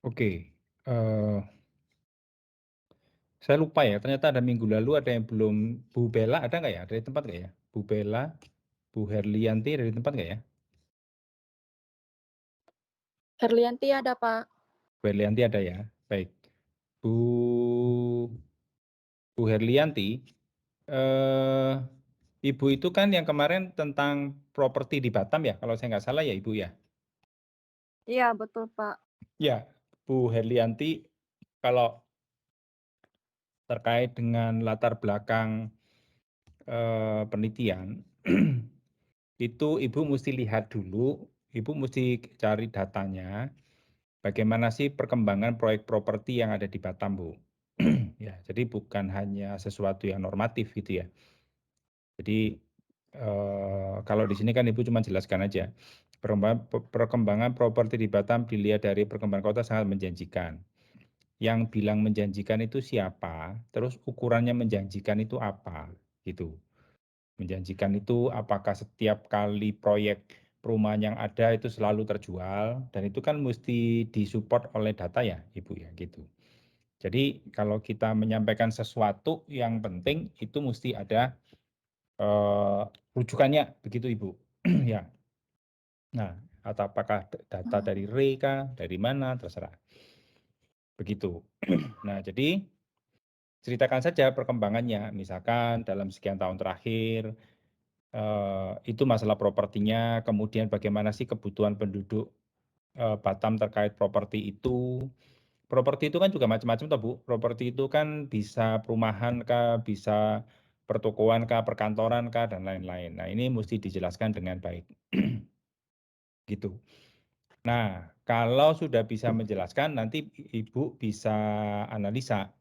Oke, eee, saya lupa ya, ternyata ada minggu lalu ada yang belum. Bu Bella ada nggak ya? Dari tempat nggak ya? Bu Bella, Bu Herlianti dari tempat nggak ya? Herlianti ada, Pak. Bu Herlianti ada ya? Baik. Bu Bu Herlianti, eee, Ibu itu kan yang kemarin tentang properti di Batam ya, kalau saya nggak salah ya, Ibu, ya? Iya, betul, Pak. Ya, Bu Herlianti, kalau terkait dengan latar belakang, penelitian, itu Ibu musti lihat dulu, Ibu musti cari datanya, bagaimana sih perkembangan proyek properti yang ada di Batam, Bu. Ya, jadi bukan hanya sesuatu yang normatif gitu ya. Jadi, kalau di sini kan Ibu cuma jelaskan aja, perkembangan properti di Batam dilihat dari perkembangan kota sangat menjanjikan. Yang bilang menjanjikan itu siapa, terus ukurannya menjanjikan itu apa, gitu. Menjanjikan itu apakah setiap kali proyek perumahan yang ada itu selalu terjual, dan itu kan mesti disupport oleh data ya, Ibu, ya, gitu. Jadi kalau kita menyampaikan sesuatu yang penting itu mesti ada, eee, rujukannya, begitu, Ibu. Ya. Nah, atau apakah data Oh, dari REI kah, dari mana, terserah, begitu. Nah, jadi ceritakan saja perkembangannya, misalkan dalam sekian tahun terakhir, itu masalah propertinya, kemudian bagaimana sih kebutuhan penduduk, Batam terkait properti itu. Properti itu kan juga macam-macam toh, Bu, properti itu kan bisa perumahan kah, bisa pertokoan kah, perkantoran kah, dan lain-lain. Nah, ini mesti dijelaskan dengan baik, gitu. Nah, kalau sudah bisa menjelaskan, nanti Ibu bisa analisa.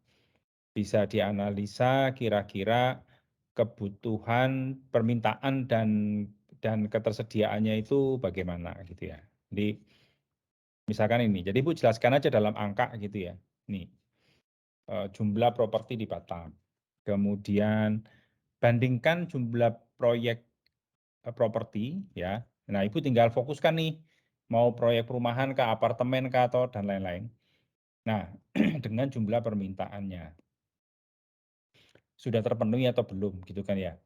Bisa dianalisa kira-kira kebutuhan, permintaan, dan ketersediaannya itu bagaimana gitu ya. Jadi misalkan ini, jadi Ibu jelaskan aja dalam angka gitu ya. Nih, jumlah properti di Batam. Kemudian bandingkan jumlah proyek, properti ya. Nah, Ibu tinggal fokuskan nih, mau proyek perumahan kah, apartemen kah, atau dan lain-lain. Nah, dengan jumlah permintaannya, sudah terpenuhi atau belum gitu kan ya.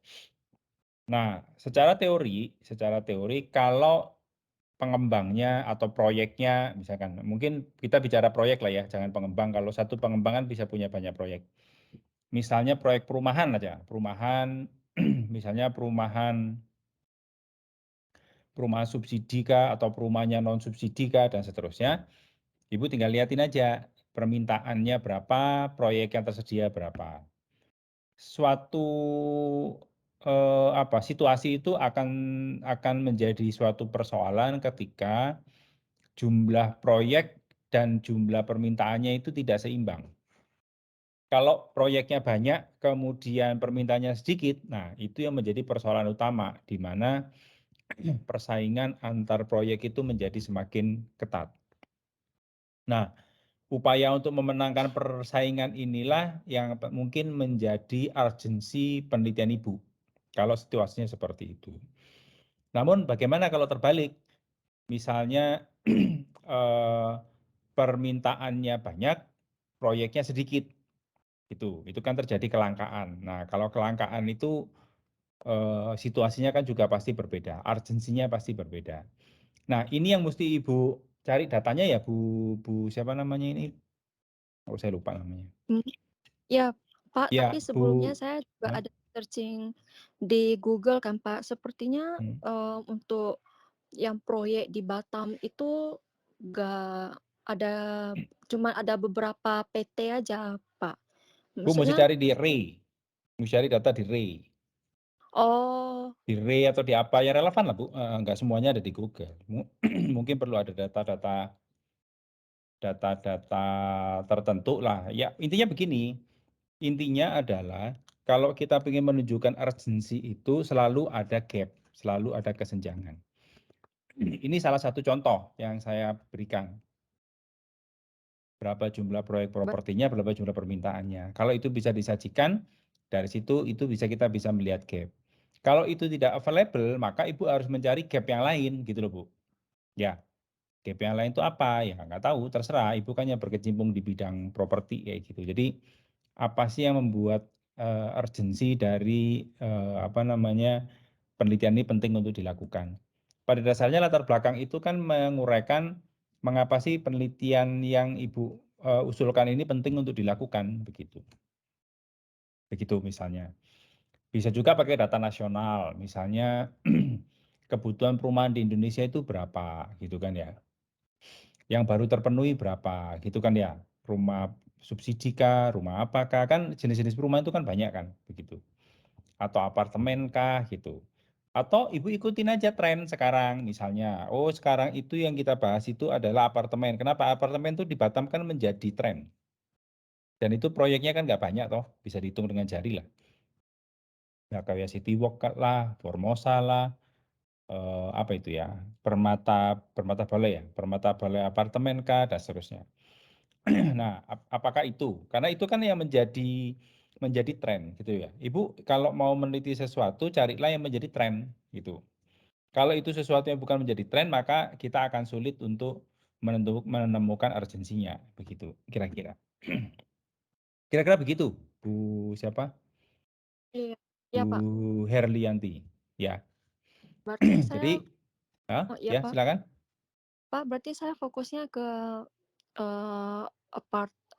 Nah, secara teori kalau pengembangnya atau proyeknya misalkan, mungkin kita bicara proyek lah ya, jangan pengembang, kalau satu pengembangan bisa punya banyak proyek. Misalnya proyek perumahan aja, perumahan misalnya perumahan perumahan subsidi kah, atau perumahannya non subsidi kah, dan seterusnya. Ibu tinggal lihatin aja permintaannya berapa, proyek yang tersedia berapa. Suatu, situasi itu akan menjadi suatu persoalan ketika jumlah proyek dan jumlah permintaannya itu tidak seimbang. Kalau proyeknya banyak, kemudian permintaannya sedikit, nah itu yang menjadi persoalan utama, di mana persaingan antar proyek itu menjadi semakin ketat. Nah, upaya untuk memenangkan persaingan inilah yang mungkin menjadi urgensi penelitian Ibu, kalau situasinya seperti itu. Namun bagaimana kalau terbalik? Misalnya, permintaannya banyak, proyeknya sedikit, itu kan terjadi kelangkaan. Nah, kalau kelangkaan itu, situasinya kan juga pasti berbeda, urgensinya pasti berbeda. Nah, ini yang mesti Ibu cari datanya ya, Bu Bu siapa namanya ini? Oh, saya lupa namanya. mmm, iya, Pak, tapi Ya, sebelumnya Bu. saya juga Hah? ada searching di Google kan, Pak. Sepertinya, Mhm. untuk yang proyek di Batam itu nggak ada, cuman ada beberapa PT aja, Pak. Bu musti Maksudnya cari di REI, musti cari data di REI. oh, Di REI atau di apa yang relevan lah, Bu, nggak semuanya ada di Google. Mungkin perlu ada data-data tertentu lah. Ya, intinya begini, intinya adalah kalau kita ingin menunjukkan urgensi itu selalu ada gap, selalu ada kesenjangan. Ini salah satu contoh yang saya berikan. Berapa jumlah proyek ba propertinya, berapa jumlah permintaannya. Kalau itu bisa disajikan, dari situ itu kita bisa melihat gap. Kalau itu tidak available, maka Ibu harus mencari gap yang lain gitu loh, Bu. Ya. gap yang lain itu apa? Ya nggak tahu, terserah, Ibu kan yang berkecimpung di bidang properti kayak gitu. Jadi, apa sih yang membuat, urgensi dari, apa namanya, penelitian ini penting untuk dilakukan. Pada dasarnya latar belakang itu kan menguraikan mengapa sih penelitian yang Ibu, usulkan ini penting untuk dilakukan, begitu. Begitu misalnya. Bisa juga pakai data nasional, misalnya kebutuhan perumahan di Indonesia itu berapa, gitu kan ya. Yang baru terpenuhi berapa, gitu kan ya. Rumah subsidi kah, rumah apakah, kan jenis-jenis perumahan itu kan banyak kan, begitu. Atau apartemen kah, gitu. Atau Ibu ikutin aja tren sekarang, misalnya, oh sekarang itu yang kita bahas itu adalah apartemen. Kenapa? Apartemen itu di Batam kan menjadi tren. Dan itu proyeknya kan nggak banyak toh, bisa dihitung dengan jari lah. Ya kayak City Walk lah, Formosa lah, apa itu ya, Permata Balai ya, Permata Balai Apartemen kah, dan seterusnya. Nah, apakah itu? Karena itu kan yang menjadi tren gitu ya. Ibu kalau mau meneliti sesuatu carilah yang menjadi tren gitu. Kalau itu sesuatu yang bukan menjadi tren maka kita akan sulit untuk menemukan urgensinya begitu kira-kira. Kira-kira begitu, Bu siapa? Iya. Iya, Bu Pak. Herlianti. Ya. Berarti saya Jadi, oh, iya, ya Pak. silakan. Pak, berarti saya fokusnya ke,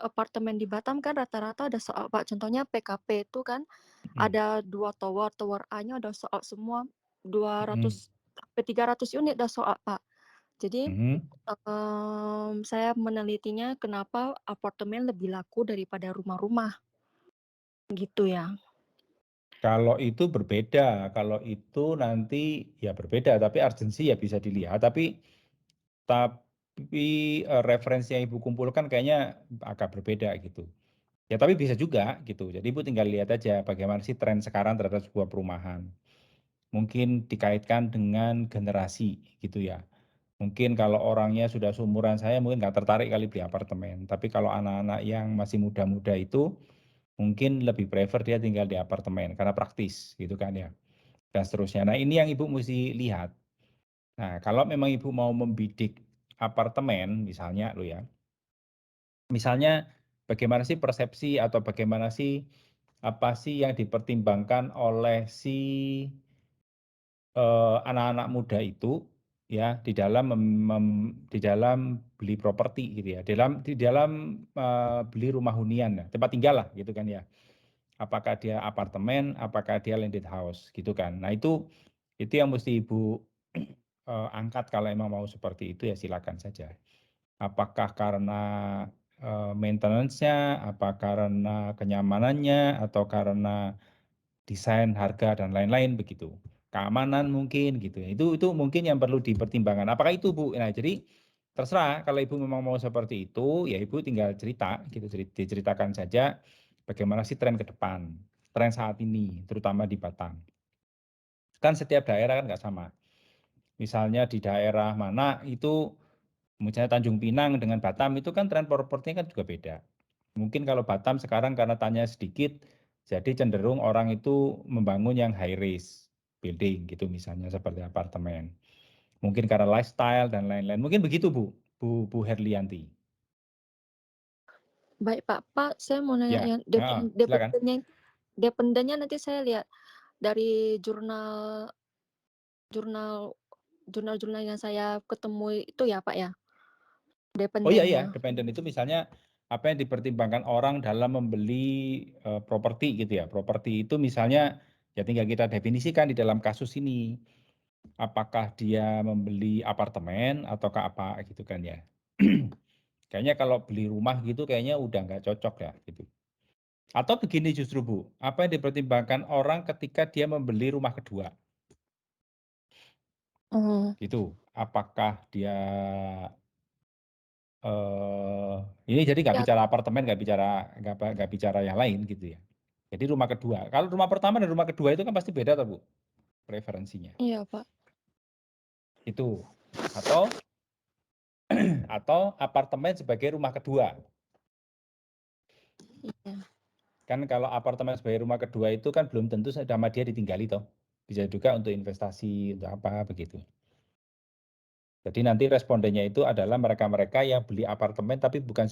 apartemen di Batam kan rata-rata ada soal, Pak. Contohnya PKP itu kan Mhm, ada 2 tower, tower A-nya ada soal semua mhm, 200 sampai 300 unit ada soal, Pak. Jadi, mhm. saya menelitinya kenapa apartemen lebih laku daripada rumah-rumah, gitu ya. Kalau itu berbeda, kalau itu nanti ya berbeda, tapi urgensi ya bisa dilihat, referensi yang Ibu kumpulkan kayaknya agak berbeda gitu. Ya tapi bisa juga gitu, jadi Ibu tinggal lihat aja bagaimana sih tren sekarang terhadap sebuah perumahan. Mungkin dikaitkan dengan generasi gitu ya. Mungkin kalau orangnya sudah seumuran saya mungkin nggak tertarik kali beli apartemen, tapi kalau anak-anak yang masih muda-muda itu mungkin lebih prefer dia tinggal di apartemen karena praktis gitu kan ya, dan seterusnya. Nah ini yang Ibu mesti lihat. Nah kalau memang Ibu mau membidik apartemen misalnya loh ya, misalnya bagaimana sih persepsi atau bagaimana sih, apa sih yang dipertimbangkan oleh si, anak-anak muda itu ya di dalam di dalam beli properti gitu ya, di dalam, beli rumah hunian ya, tempat tinggal lah gitu kan ya. Apakah dia apartemen, apakah dia landed house gitu kan. Nah itu yang mesti Ibu, angkat kalau emang mau seperti itu ya silakan saja. Apakah karena, maintenance-nya, apa karena kenyamanannya, atau karena desain, harga, dan lain-lain begitu. Keamanan mungkin gitu ya, itu mungkin yang perlu dipertimbangkan. Apakah itu, Bu? Nah jadi terserah kalau Ibu memang mau seperti itu, ya Ibu tinggal cerita gitu, diceritakan saja bagaimana sih tren ke depan, tren saat ini terutama di Batam. Kan setiap daerah kan nggak sama. Misalnya di daerah mana itu, misalnya Tanjung Pinang dengan Batam itu kan tren propertinya kan juga beda. Mungkin kalau Batam sekarang karena tanya sedikit, jadi cenderung orang itu membangun yang high rise building gitu misalnya seperti apartemen. Mungkin karena lifestyle dan lain-lain. Mungkin begitu Bu Herlianti. Baik, Pak. Pak, saya mau nanya Ya, yang heeh, silakan. dependennya nanti saya lihat dari jurnal jurnal jurnal-jurnal yang saya ketemu itu ya, Pak, ya? Oh iya iya, Dependennya. dependen itu misalnya apa yang dipertimbangkan orang dalam membeli, properti gitu ya. Properti itu misalnya ya tinggal kita definisikan di dalam kasus ini. Apakah dia membeli apartemen ataukah apa gitu kan ya. Kayaknya kalau beli rumah gitu kayaknya udah nggak cocok ya gitu. Atau begini justru Bu, apa yang dipertimbangkan orang ketika dia membeli rumah kedua Oh, gitu. Apakah dia, ini jadi nggak iya, bicara apartemen, nggak bicara yang lain gitu ya. Jadi rumah kedua, kalau rumah pertama dan rumah kedua itu kan pasti beda tuh Bu, preferensinya, iya, Pak. itu. Atau atau apartemen sebagai rumah kedua. Iya. Kan kalau apartemen sebagai rumah kedua itu kan belum tentu sama dia ditinggali toh. Bisa juga untuk investasi, untuk apa begitu. Jadi nanti respondennya itu adalah mereka-mereka yang beli apartemen tapi bukan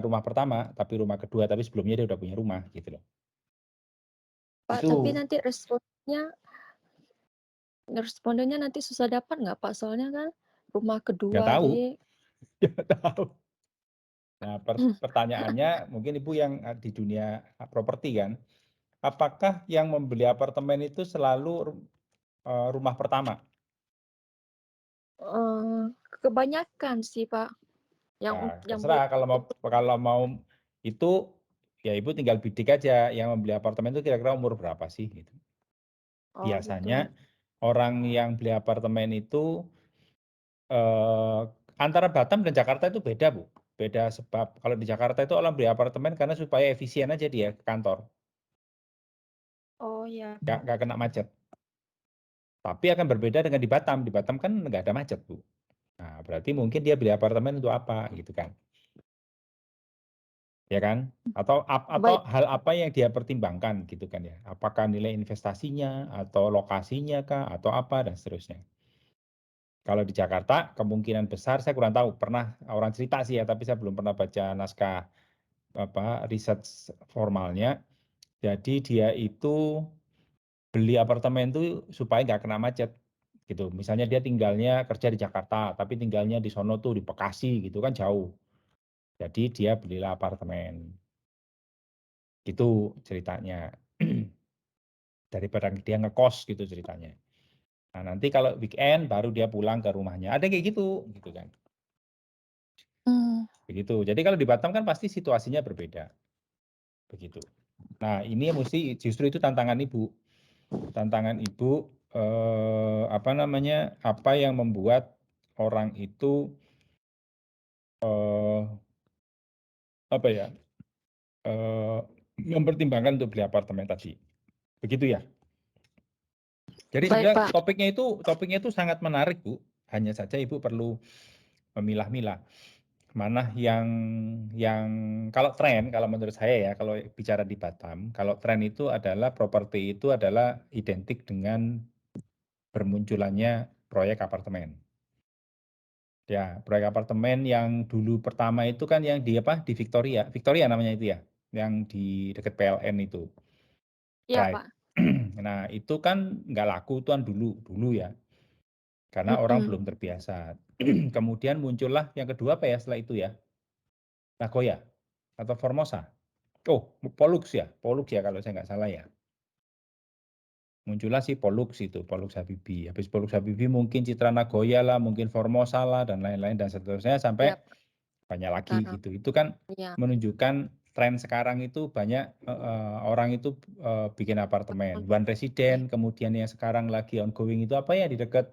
rumah pertama, tapi rumah kedua, tapi sebelumnya dia udah punya rumah gitu loh. Pak, Itu tapi nanti respondennya nanti susah dapat nggak, Pak? Soalnya kan rumah nggak kedua, tahu, jadi nggak tahu. Nah, pertanyaannya mungkin Ibu yang di dunia properti kan, apakah yang membeli apartemen itu selalu rumah pertama? kebanyakan sih, Pak, Nah, yang beli terserah kalau mau itu ya Ibu tinggal bidik aja yang membeli apartemen itu kira-kira umur berapa sih gitu. oh gitu. Biasanya orang yang beli apartemen itu antara Batam dan Jakarta itu beda, Bu. Beda sebab kalau di Jakarta itu orang beli apartemen karena supaya efisien aja dia ke kantor, Oh iya, Pak. nggak kena macet. Tapi akan berbeda dengan di Batam. Di Batam kan nggak ada macet, Bu. Nah, berarti mungkin dia beli apartemen untuk apa gitu kan. Ya kan? Atau Baik. hal apa yang dia pertimbangkan gitu kan ya. Apakah nilai investasinya atau lokasinya kah atau apa dan seterusnya. Kalau di Jakarta kemungkinan besar saya kurang tahu, pernah orang cerita sih ya, tapi saya belum pernah baca naskah riset formalnya. Jadi dia itu beli apartemen itu supaya nggak kena macet gitu. Misalnya dia tinggalnya kerja di Jakarta, tapi tinggalnya di sono tuh di Bekasi gitu kan jauh. Jadi dia belilah apartemen. Gitu ceritanya. Daripada dia ngekos gitu ceritanya. Nah, nanti kalau weekend baru dia pulang ke rumahnya. Ada kayak gitu kan. Hmm, Begitu. Jadi kalau di Batam kan pasti situasinya berbeda. Begitu. Nah, ini mesti justru itu tantangan Ibu. Tantangan Ibu apa namanya? Apa yang membuat orang itu eh, apa ya? eh, mempertimbangkan untuk beli apartemen tadi. Begitu ya. Jadi baik, sebenarnya Pak. topiknya itu sangat menarik, Bu. Hanya saja Ibu perlu memilah-milah mana yang kalau tren, kalau menurut saya ya, kalau bicara di Batam, kalau tren itu adalah properti itu adalah identik dengan bermunculannya proyek apartemen. Ya, proyek apartemen yang dulu pertama itu kan yang di apa? Di Victoria. Victoria namanya itu ya, yang di dekat PLN itu. Iya, Right. Pak. Nah, itu kan nggak laku tuan dulu ya, karena orang Mm-mm. belum terbiasa. Kemudian muncullah yang kedua apa ya setelah itu ya? Nagoya atau Formosa. Oh, Pollux ya kalau saya nggak salah ya. Muncullah si Pollux itu, Pollux Habibie. Habis Pollux Habibie mungkin Citra Nagoya lah, mungkin Formosa lah, dan lain-lain dan seterusnya Iya, sampai Pak. banyak lagi Sekarang. gitu. Itu kan Iya. menunjukkan tren sekarang itu banyak orang itu bikin apartemen. One Resident, kemudian yang sekarang lagi ongoing itu apa ya di dekat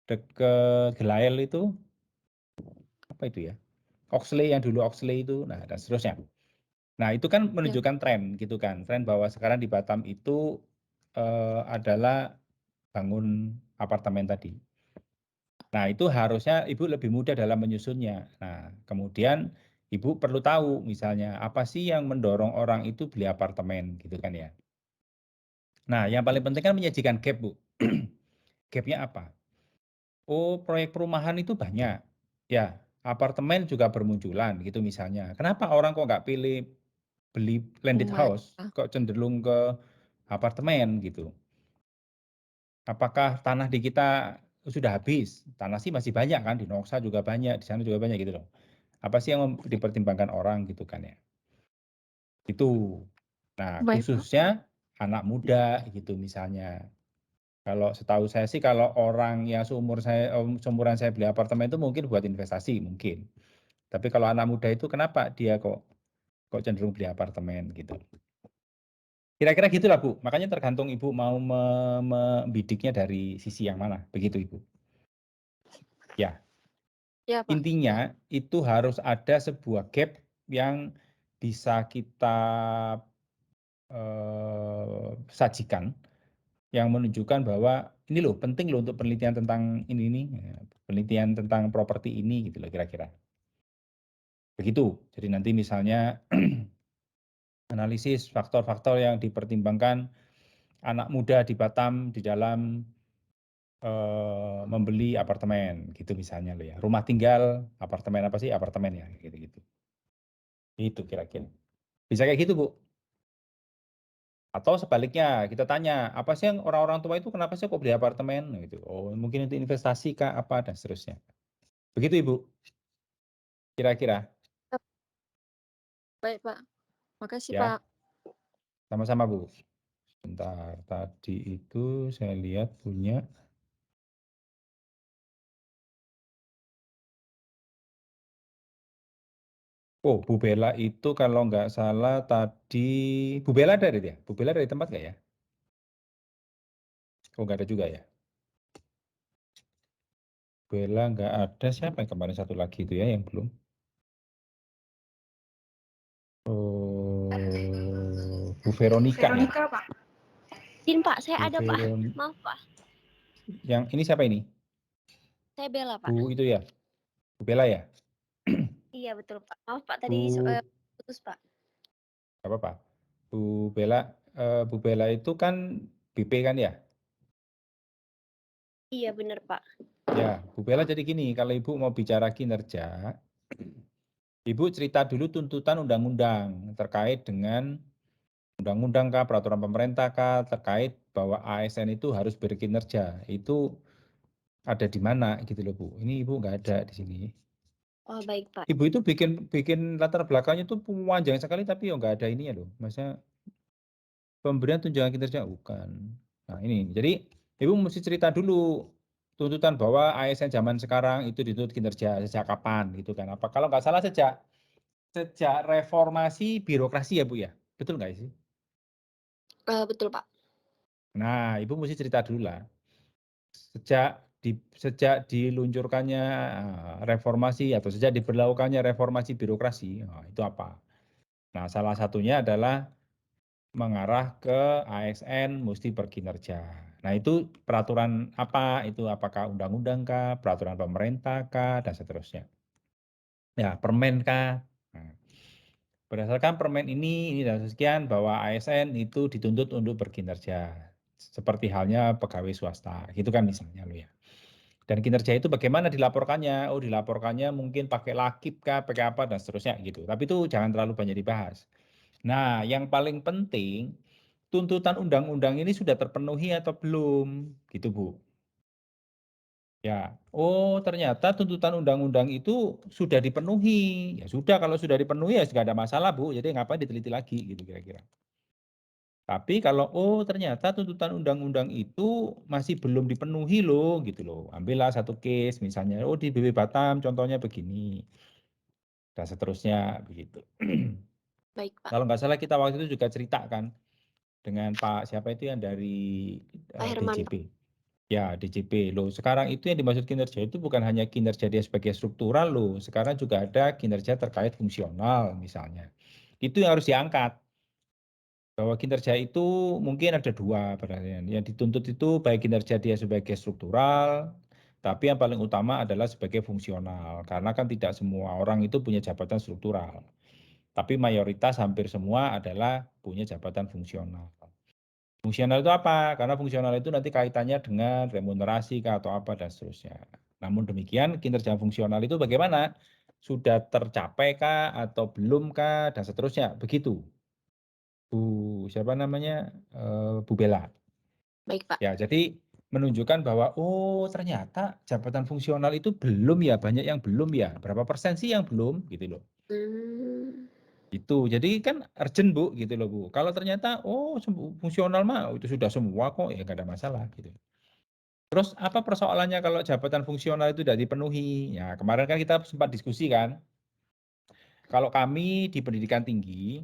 dekat Gelael itu apa itu ya? Oxley yang dulu Oxley itu, nah dan seterusnya. Nah, itu kan Iya. menunjukkan tren gitu kan. Tren bahwa sekarang di Batam itu adalah bangun apartemen tadi. Nah, itu harusnya Ibu lebih mudah dalam menyusunnya. Nah, kemudian Ibu perlu tahu misalnya apa sih yang mendorong orang itu beli apartemen gitu kan ya. Nah, yang paling penting kan menyajikan gap, Bu. Gapnya apa? Oh, proyek perumahan itu banyak. Ya, apartemen juga bermunculan gitu misalnya. Kenapa orang kok nggak pilih beli landed Rumah. house, kok cenderung ke apartemen gitu. Apakah tanah di kita sudah habis? Tanah sih masih banyak kan, di Nongsa juga banyak, di sana juga banyak gitu loh. Apa sih yang dipertimbangkan orang gitu kan ya. Itu. Nah, Baik, Pak. khususnya anak muda gitu misalnya. Kalau setahu saya sih kalau orang yang seumuran saya beli apartemen itu mungkin buat investasi mungkin. Tapi kalau anak muda itu kenapa dia kok cenderung beli apartemen gitu. Kira-kira gitulah Bu, makanya tergantung Ibu mau membidiknya dari sisi yang mana, begitu Ibu. Ya, Iya, Pak. intinya itu harus ada sebuah gap yang bisa kita sajikan, yang menunjukkan bahwa ini loh penting loh untuk penelitian tentang ini nih, ya, penelitian tentang properti ini gitu loh kira-kira. Begitu, jadi nanti misalnya analisis faktor-faktor yang dipertimbangkan anak muda di Batam di dalam membeli apartemen gitu misalnya loh ya. Rumah tinggal, apartemen apa sih? Apartemen ya, gitu-gitu. Itu kira-kira. Bisa kayak gitu, Bu. Atau sebaliknya kita tanya, apa sih yang orang-orang tua itu kenapa sih kok beli apartemen? Nah, gitu. Oh, mungkin itu investasi kah, apa dan seterusnya. Begitu, Ibu, kira-kira. Baik, Pak. Makasih, Ya, Pak. sama-sama, Bu. Bentar, tadi itu saya lihat punya. Oh, Bu Bella itu kalau nggak salah tadi, Bu Bella dari dia? Bu Bella dari tempat nggak ya? Oh, nggak ada juga ya? Bella nggak ada, siapa yang kemarin satu lagi itu ya yang belum? Oh, Bu Veronica ya? Veronica, Pak. Izin, Pak, saya Bu ada, Pak. Veron, Maaf, Pak. yang ini siapa ini? Saya Bella, Pak. Bu itu ya? Bu Bella ya? Iya, betul, Pak. Maaf, Pak, tadi Bu, putus, Pak. apa apa? Bu Bella itu kan BP kan ya? Iya, bener, Pak. Ya, Bu Bella jadi gini, kalau Ibu mau bicara kinerja, Ibu cerita dulu tuntutan undang-undang terkait dengan undang-undang kah, peraturan pemerintah kah, terkait bahwa ASN itu harus berkinerja. Itu ada di mana gitu loh, Bu. Ini Ibu nggak ada di sini. Oh, baik, Pak. Ibu itu bikin bikin latar belakangnya itu panjang sekali tapi ya nggak ada ininya loh. Maksudnya pemberian tunjangan kinerja bukan. Nah, ini. Jadi Ibu mesti cerita dulu tuntutan bahwa ASN zaman sekarang itu dituntut kinerja sejak kapan gitu kan. Apa kalau nggak salah sejak sejak reformasi birokrasi ya, Bu ya? Betul nggak sih? Betul, Pak. Nah, Ibu mesti cerita dulu lah. Sejak diluncurkannya reformasi atau sejak diberlakukannya reformasi birokrasi, itu apa? Nah, salah satunya adalah mengarah ke ASN mesti berkinerja. Nah, itu peraturan apa? Itu apakah undang-undang kah, peraturan pemerintah kah, dan seterusnya. Ya, permen kah? Nah, berdasarkan permen ini dan sekian bahwa ASN itu dituntut untuk berkinerja. Seperti halnya pegawai swasta, gitu kan misalnya lo ya. Dan kinerja itu bagaimana dilaporkannya? Oh, dilaporkannya mungkin pakai lakip kah, pakai apa dan seterusnya gitu. Tapi itu jangan terlalu banyak dibahas. Nah, yang paling penting tuntutan undang-undang ini sudah terpenuhi atau belum? Gitu, Bu. Ya. Oh, ternyata tuntutan undang-undang itu sudah dipenuhi. Ya sudah, kalau sudah dipenuhi ya nggak ada masalah, Bu. Jadi ngapain diteliti lagi gitu kira-kira. Tapi kalau oh ternyata tuntutan undang-undang itu masih belum dipenuhi loh gitu loh. Ambillah satu case misalnya, oh di BB Batam contohnya begini dan seterusnya begitu. Baik, Pak. Kalau nggak salah kita waktu itu juga ceritakan dengan Pak siapa itu yang dari Pak Herman, Pak. DJP. Ya, DJP loh. Sekarang itu yang dimaksud kinerja itu bukan hanya kinerja dia sebagai struktural loh. Sekarang juga ada kinerja terkait fungsional misalnya. Itu yang harus diangkat. Bahwa kinerja itu mungkin ada dua perhatian. Yang dituntut itu baik kinerja dia sebagai struktural, tapi yang paling utama adalah sebagai fungsional. Karena kan tidak semua orang itu punya jabatan struktural. Tapi mayoritas hampir semua adalah punya jabatan fungsional. Fungsional itu apa? Karena fungsional itu nanti kaitannya dengan remunerasi kah atau apa dan seterusnya. Namun demikian kinerja fungsional itu bagaimana? Sudah tercapai kah atau belum kah dan seterusnya. Begitu. Bu siapa namanya, Bu Bella. Baik, Pak. Ya, jadi menunjukkan bahwa, oh ternyata jabatan fungsional itu belum ya, banyak yang belum ya, berapa persen sih yang belum, gitu loh. Hmm, Itu, jadi kan urgent Bu, gitu loh Bu. Kalau ternyata, oh fungsional mah itu sudah semua kok, ya nggak ada masalah gitu. Terus apa persoalannya kalau jabatan fungsional itu tidak dipenuhi? Ya kemarin kan kita sempat diskusi kan, kalau kami di pendidikan tinggi,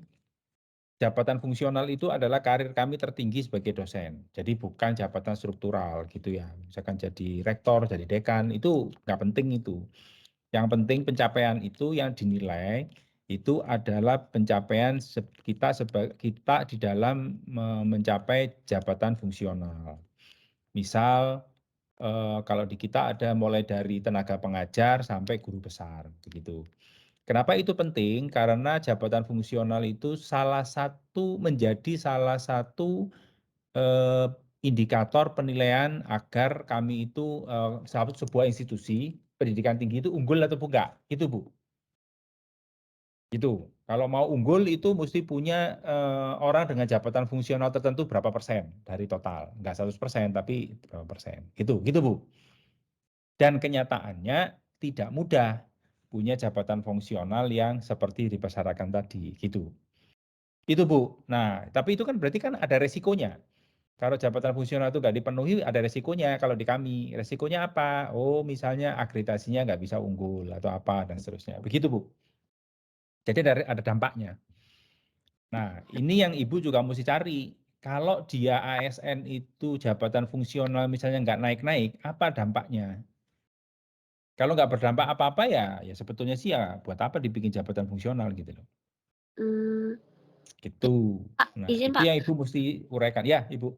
jabatan fungsional itu adalah karir kami tertinggi sebagai dosen. Jadi bukan jabatan struktural gitu ya. Misalkan jadi rektor, jadi dekan, itu nggak penting itu. Yang penting pencapaian itu yang dinilai itu adalah pencapaian kita di dalam mencapai jabatan fungsional. Misal kalau di kita ada mulai dari tenaga pengajar sampai guru besar begitu. Kenapa itu penting? Karena jabatan fungsional itu menjadi salah satu indikator penilaian agar kami itu sebuah institusi pendidikan tinggi itu unggul atau enggak, itu Bu. Itu. Kalau mau unggul itu mesti punya orang dengan jabatan fungsional tertentu berapa persen dari total, enggak 100% tapi berapa persen. Gitu Bu. Dan kenyataannya tidak mudah punya jabatan fungsional yang seperti dipersyaratkan tadi, gitu. Itu Bu. Nah, tapi itu kan berarti kan ada resikonya. Kalau jabatan fungsional itu nggak dipenuhi, ada resikonya kalau di kami. Resikonya apa? Oh, misalnya akreditasinya nggak bisa unggul atau apa, dan seterusnya. Begitu, Bu. Jadi ada dampaknya. Nah, ini yang Ibu juga mesti cari. Kalau dia ASN itu jabatan fungsional misalnya nggak naik-naik, apa dampaknya? Kalau nggak berdampak apa-apa ya sebetulnya sih ya buat apa dibikin jabatan fungsional gitu loh. Mmm, Gitu. Pak, Nah, izin itu Pak. yang Ibu mesti uraikan. Ya, Ibu.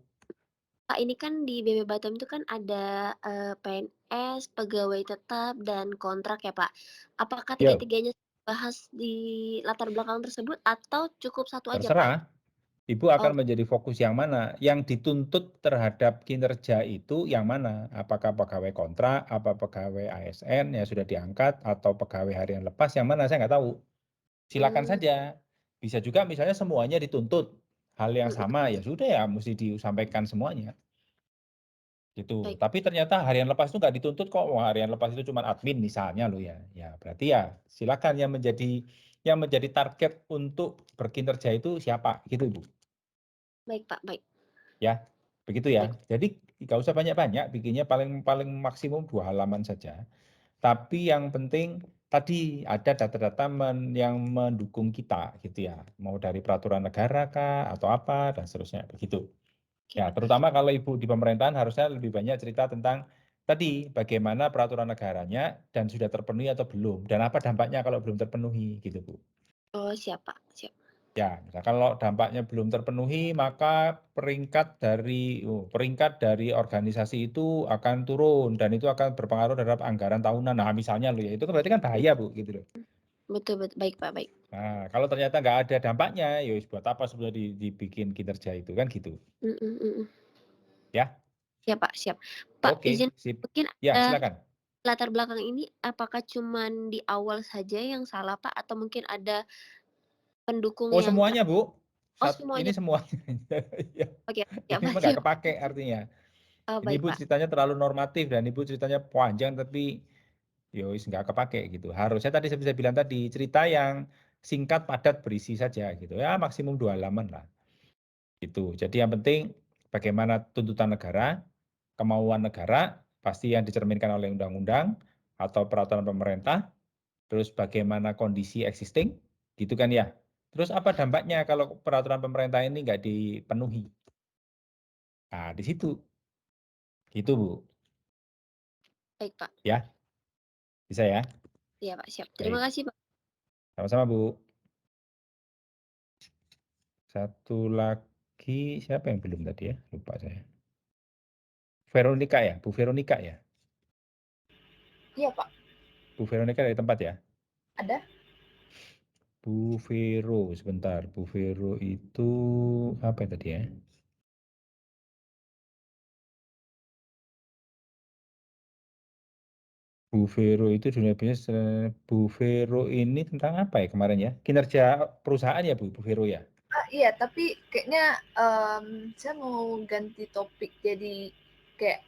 Pak, ini kan di BB Batam itu kan ada, PNS, pegawai tetap, dan kontrak ya, Pak. Apakah Ya, tiga-tiganya bahas di latar belakang tersebut atau cukup satu aja, Pak? terserah. Ibu Oh, akan menjadi fokus yang mana? Yang dituntut terhadap kinerja itu yang mana? Apakah pegawai kontrak, apa pegawai ASN yang sudah diangkat, atau pegawai harian lepas, yang mana saya nggak tahu. Silakan mmm, saja. Bisa juga misalnya semuanya dituntut hal yang mhm, sama, ya sudah ya mesti disampaikan semuanya. Gitu. baik Tapi ternyata harian lepas itu nggak dituntut kok. Wah, harian lepas itu cuma admin misalnya loh ya. Ya berarti ya silakan yang menjadi target untuk berkinerja itu siapa gitu Bu. baik, Pak, baik Ya, begitu baik. ya. Jadi nggak usah banyak-banyak, bikinnya paling paling maksimum 2 halaman saja. Tapi yang penting tadi ada data-data yang mendukung kita gitu ya. Mau dari peraturan negara kah atau apa dan seterusnya begitu. Oke, Ya, Pak. terutama kalau Ibu di pemerintahan harusnya lebih banyak cerita tentang tadi bagaimana peraturan negaranya dan sudah terpenuhi atau belum dan apa dampaknya kalau belum terpenuhi gitu, Bu. Oh, siap, Pak, siap. Ya, misal kalau dampaknya belum terpenuhi, maka peringkat dari organisasi itu akan turun dan itu akan berpengaruh terhadap anggaran tahunan. Nah, misalnya loh ya, itu kan berarti kan bahaya, Bu, gitu loh. Betul baik, Pak, baik. Nah, kalau ternyata nggak ada dampaknya, ya wis buat apa sebenarnya dibikin kinerja itu kan gitu. Mhm mhm. Ya. Siap, Pak, siap. Pak, Oke, izin sip. mungkin Ya, ada silakan. latar belakang ini apakah cuman di awal saja yang salah, Pak, atau mungkin ada pendukung Oh, yang semuanya, Bu. oh, Ini semuanya? semuanya. Ya. Oke, Ini siap, Pak, memang nggak siap. kepake artinya. Oh, Ini baik, Ibu Pak. ceritanya terlalu normatif dan Ibu ceritanya panjang tapi ya wis nggak kepake gitu. Harusnya tadi saya bisa bilang tadi, cerita yang singkat, padat, berisi saja gitu. Ya maksimum 2 halaman lah. Gitu. Jadi yang penting bagaimana tuntutan negara, kemauan negara, pasti yang dicerminkan oleh undang-undang atau peraturan pemerintah, terus bagaimana kondisi existing, gitu kan ya. Terus apa dampaknya kalau peraturan pemerintah ini nggak dipenuhi? Nah, di situ. Gitu, Bu. Baik, Pak. Ya, bisa ya? Iya, Pak, siap. Terima Baik. kasih, Pak. Sama-sama, Bu. Satu lagi, siapa yang belum tadi ya? Lupa saya. Veronica ya? Bu Veronica ya? Iya, Pak. Bu Veronica dari tempat ya? Ada? Bu Vero, sebentar. Bu Vero itu apa ya tadi ya? Bu Vero itu dunia bisnis. Bu Vero ini tentang apa ya kemarin ya? Kinerja perusahaan ya, Bu Vero ya? Iya, tapi kayaknya saya mau ganti topik jadi kayak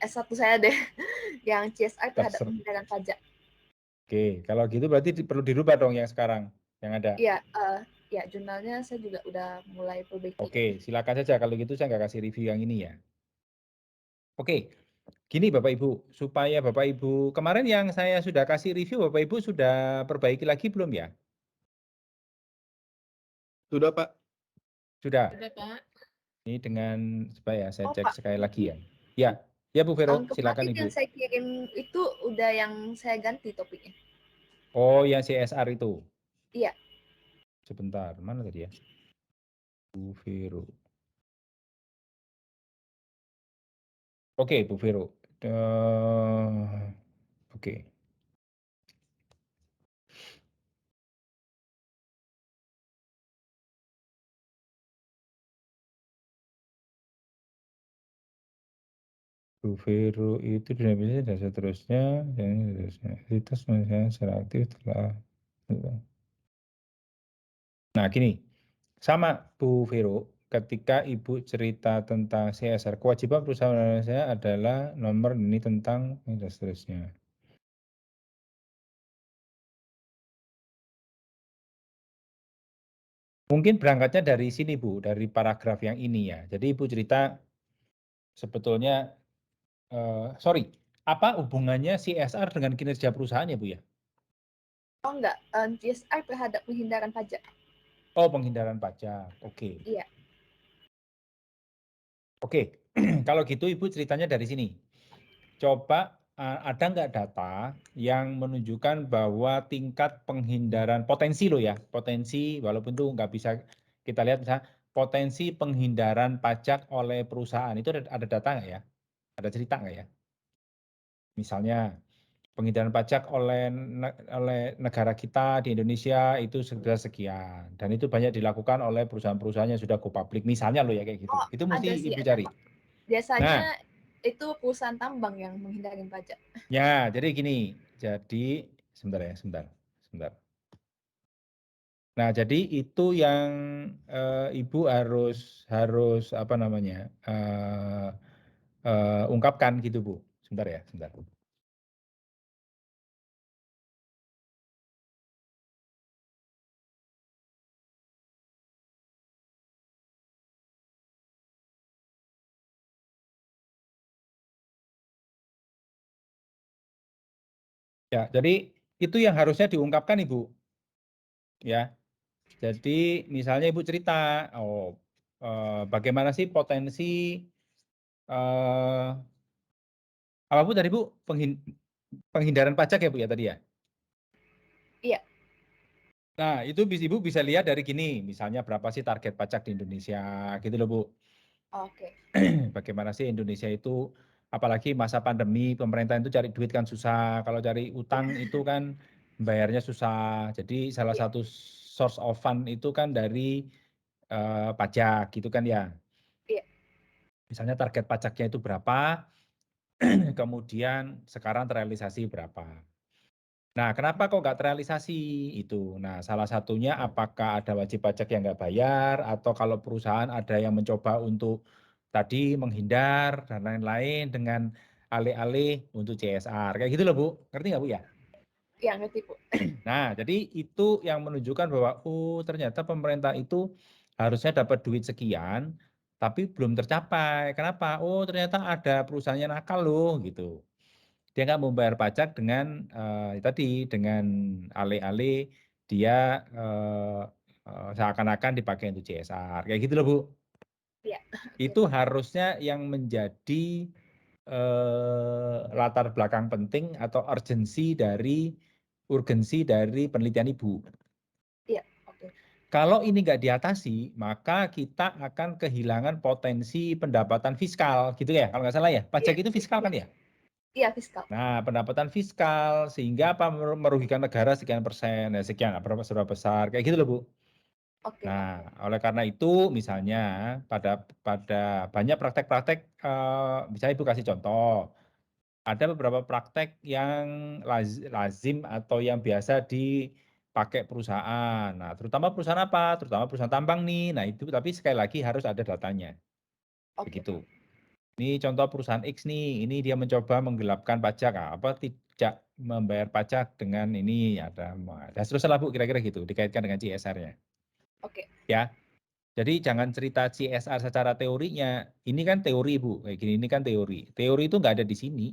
S1 saya deh, yang CSR terhadap Terserah. pembayaran pajak. Oke, kalau gitu berarti perlu dirubah dong yang sekarang, yang ada. Iya, ya jurnalnya saya juga udah mulai perbaiki. Oke, silakan saja. Kalau gitu saya nggak kasih review yang ini ya. Oke, gini Bapak Ibu, supaya Bapak Ibu, kemarin yang saya sudah kasih review, Bapak Ibu sudah perbaiki lagi belum ya? Sudah, Pak. Sudah. Udah, Pak. Ini dengan supaya saya Oh, cek Pak, sekali lagi ini ya. Ya, ya Bu Vero, silakan kemarin Ibu. yang saya kirim itu udah yang saya ganti topiknya. Oh, yang CSR itu. Iya. Sebentar, mana tadi ya? Bu Vero. Oke, Bu Vero. Oke. Bu Vero itu dinamisasi dan seterusnya, dan seterusnya. Aktivitas misalnya secara aktif telah. Nah, gini, sama Bu Vero, ketika Ibu cerita tentang CSR, kewajiban perusahaan saya adalah nomor ini tentang dan seterusnya. Mungkin berangkatnya dari sini Bu, dari paragraf yang ini ya. Jadi Ibu cerita sebetulnya, sorry, apa hubungannya CSR dengan kinerja perusahaan ya Bu ya? Oh enggak, CSR terhadap penghindaran pajak. Oh, penghindaran pajak, oke. Iya. Oke, kalau gitu Ibu ceritanya dari sini. Coba ada nggak data yang menunjukkan bahwa tingkat penghindaran potensi loh ya, potensi walaupun itu nggak bisa kita lihat misalnya potensi penghindaran pajak oleh perusahaan itu ada data nggak ya? Ada cerita nggak ya? Misalnya penghindaran pajak oleh negara kita di Indonesia itu sudah sekian dan itu banyak dilakukan oleh perusahaan-perusahaan yang sudah go public misalnya loh ya kayak gitu. Oh, Itu ada mesti sih, Ibu ada cari. Pak. Biasanya Nah, itu perusahaan tambang yang menghindarin pajak. ya, jadi gini. Jadi sebentar ya, sebentar. Nah, jadi itu yang Ibu harus apa namanya? Ungkapkan gitu, Bu. Sebentar ya, sebentar. Ya, jadi itu yang harusnya diungkapkan, Ibu. Ya. Jadi misalnya Ibu cerita, oh bagaimana sih potensi apa Bu tadi Bu? Penghindaran pajak ya Bu ya tadi ya? Iya. Nah, itu Ibu bisa lihat dari gini, misalnya berapa sih target pajak di Indonesia, gitu loh Bu. Oke. Bagaimana sih Indonesia itu, apalagi masa pandemi, pemerintah itu cari duit kan susah, kalau cari utang itu kan bayarnya susah. Jadi salah Iya. satu source of fund itu kan dari pajak, gitu kan ya. Iya. Misalnya target pajaknya itu berapa, kemudian sekarang terrealisasi berapa. Nah, kenapa kok nggak terrealisasi itu? Nah, salah satunya apakah ada wajib pajak yang nggak bayar, atau kalau perusahaan ada yang mencoba untuk tadi menghindar dan lain-lain dengan alih-alih untuk CSR. Kayak gitu loh, Bu. Ngerti nggak, Bu ya? Iya, ngerti, Bu. Nah, jadi itu yang menunjukkan bahwa, oh ternyata pemerintah itu harusnya dapat duit sekian, tapi belum tercapai. Kenapa? Oh ternyata ada perusahaannya nakal loh, gitu. Dia nggak mau bayar pajak dengan tadi dengan alih-alih dia seakan-akan dipakai untuk CSR kayak gitu loh Bu. Iya. Itu harusnya yang menjadi latar belakang penting atau urgensi dari penelitian Ibu. Iya. Oke. Kalau ini nggak diatasi, maka kita akan kehilangan potensi pendapatan fiskal, gitu ya? Kalau nggak salah ya, Iya. pajak itu fiskal kan ya? Iya, fiskal. Nah, pendapatan fiskal sehingga apa merugikan negara sekian persen, ya sekian berapa besar, kayak gitu loh Bu. Oke. Nah, oleh karena itu misalnya pada banyak praktek-praktek, misalnya Ibu kasih contoh, ada beberapa praktek yang lazim atau yang biasa dipakai perusahaan. Nah, terutama perusahaan apa? Terutama perusahaan tambang nih. Nah, itu tapi sekali lagi harus ada datanya, Oke, begitu. Pak. Ini contoh perusahaan X nih, ini dia mencoba menggelapkan pajak, apa tidak membayar pajak dengan ini ada, dan seterusnya lah Bu, kira-kira gitu, dikaitkan dengan CSR-nya. Oke. Ya, jadi jangan cerita CSR secara teorinya, ini kan teori Bu, kayak gini, ini kan teori. Teori itu nggak ada di sini,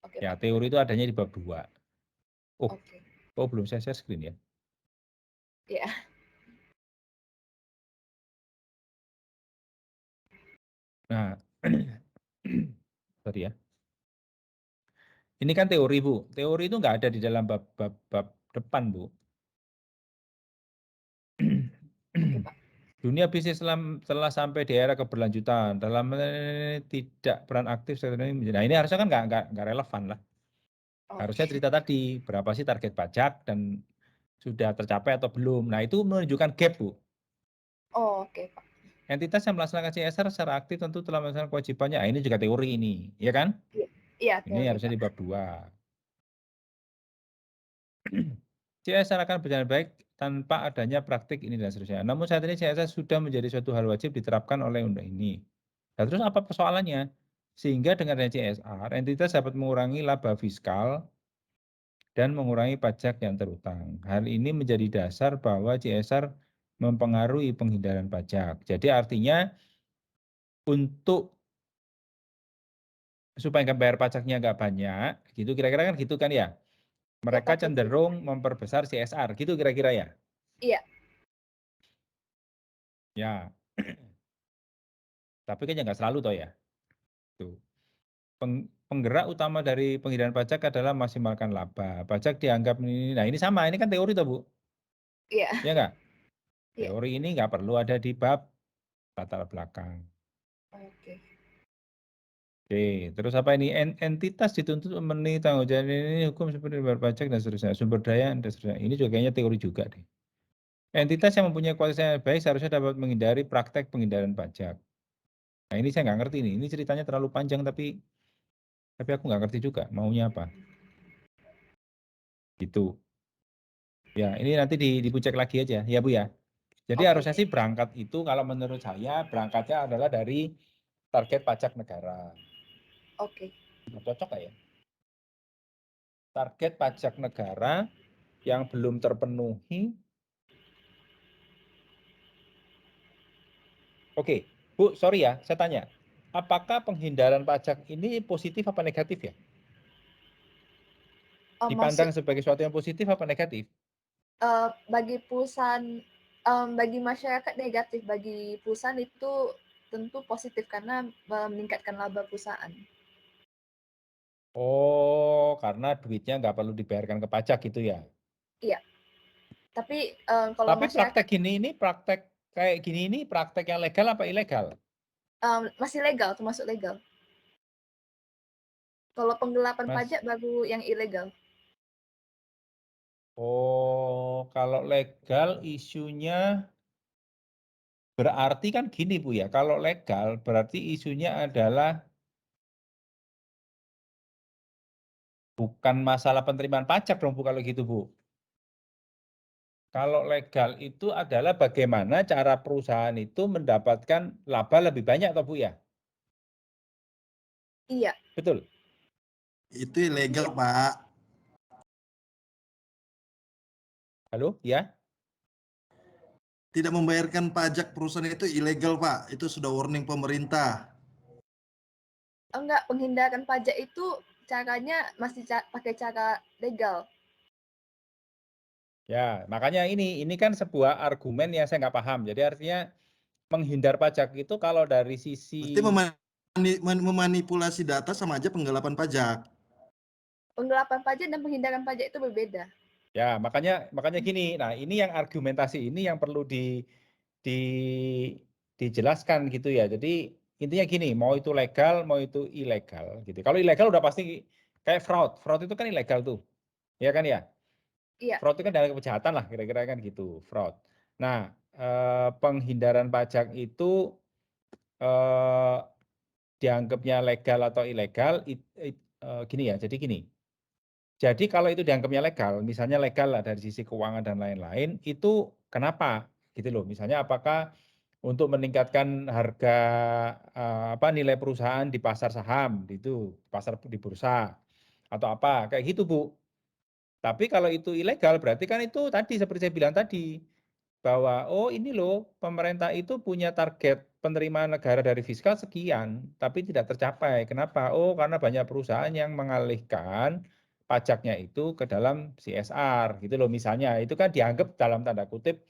Oke, ya Pak. teori itu adanya di bab 2. Oke. Oh belum saya share screen ya. Iya. Nah, tadi ya. Ini kan teori Bu, teori itu nggak ada di dalam bab depan Bu. Oke, Pak. Dunia bisnis telah sampai di era keberlanjutan dalam tidak peran aktif sektor ini. Nah ini harusnya kan nggak relevan lah. Harusnya Oke. cerita tadi berapa sih target pajak dan sudah tercapai atau belum. Nah itu menunjukkan gap Bu. Oh, oke, Pak. entitas yang melaksanakan CSR secara aktif tentu telah melaksanakan kewajibannya. Ini juga teori ini, ya kan? Iya, Ini teori, harusnya Pak. di bab 2. CSR akan berjalan baik tanpa adanya praktik ini dan seterusnya. Namun saat ini CSR sudah menjadi suatu hal wajib diterapkan oleh undang ini. Nah, terus apa persoalannya? Sehingga dengan adanya CSR, entitas dapat mengurangi laba fiskal dan mengurangi pajak yang terutang. Hal ini menjadi dasar bahwa CSR mempengaruhi penghindaran pajak. Jadi artinya untuk supaya nggak bayar pajaknya nggak banyak, gitu kira-kira kan gitu kan ya? Mereka pakai cenderung memperbesar CSR, gitu kira-kira ya? Iya. Ya. Tapi kayaknya nggak selalu toh ya. Tuh. Penggerak utama dari penghindaran pajak adalah maksimalkan laba. Pajak dianggap ini, nah ini sama, ini kan teori toh Bu, Iya. ya nggak? Iya. Teori ini nggak perlu ada di bab latar belakang. Oke. Oke, terus apa ini? Entitas dituntut memenuhi tanggung jawab ini hukum seperti bayar pajak dan seterusnya, sumber daya dan seterusnya. Ini juga kayaknya teori juga deh. Entitas yang mempunyai kualitas yang baik seharusnya dapat menghindari praktek penghindaran pajak. Nah ini saya nggak ngerti nih, ini ceritanya terlalu panjang tapi aku nggak ngerti juga maunya apa. Gitu. Ya ini nanti dicek lagi aja ya Bu ya. Jadi Oke, harusnya sih berangkat itu kalau menurut saya berangkatnya adalah dari target pajak negara. Oke. Cocok nggak ya? Target pajak negara yang belum terpenuhi. Oke, Bu, sorry ya, saya tanya. Apakah penghindaran pajak ini positif apa negatif ya? Dipandang Maksud sebagai sesuatu yang positif apa negatif? bagi perusahaan, bagi masyarakat negatif, bagi perusahaan itu tentu positif karena meningkatkan laba perusahaan. Oh, karena duitnya nggak perlu dibayarkan ke pajak gitu ya? Iya. Tapi kalau Tapi masyarakat praktek ini praktek kayak gini ini praktek yang legal apa ilegal? masih legal, termasuk legal. Kalau penggelapan Mas, pajak baru yang ilegal. oh kalau legal isunya berarti kan gini Bu ya, kalau legal berarti isunya adalah bukan masalah penerimaan pajak dong Bu kalau gitu Bu. Kalau legal itu adalah bagaimana cara perusahaan itu mendapatkan laba lebih banyak toh Bu ya? Iya. Betul? Itu ilegal, Pak. Halo? Ya? Tidak membayarkan pajak perusahaan itu ilegal, Pak. Itu sudah warning pemerintah. Enggak, penghindaran pajak itu caranya masih pakai cara legal. Ya, makanya ini kan sebuah argumen yang saya nggak paham. Jadi artinya menghindar pajak itu kalau dari Berarti sisi memanipulasi data sama aja penggelapan pajak. Penggelapan pajak dan penghindaran pajak itu berbeda. ya makanya gini. Nah, ini yang argumentasi ini yang perlu di dijelaskan gitu ya. Jadi intinya gini, mau itu legal, mau itu ilegal gitu. Kalau ilegal udah pasti kayak fraud. Fraud itu kan ilegal tuh. Ya kan ya? Iya. Fraud itu kan dari kejahatan lah kira-kira kan gitu, fraud. Nah, penghindaran pajak itu dianggapnya legal atau ilegal, gini ya, jadi gini. Jadi kalau itu dianggapnya legal, misalnya legal lah dari sisi keuangan dan lain-lain, itu kenapa? Gitu loh. Misalnya apakah untuk meningkatkan harga nilai perusahaan di pasar saham, itu pasar di bursa atau apa kayak gitu Bu. Tapi kalau itu ilegal berarti kan itu tadi seperti saya bilang tadi bahwa oh ini loh pemerintah itu punya target penerimaan negara dari fiskal sekian tapi tidak tercapai. Kenapa? Oh karena banyak perusahaan yang mengalihkan pajaknya itu ke dalam CSR gitu loh misalnya. Itu kan dianggap dalam tanda kutip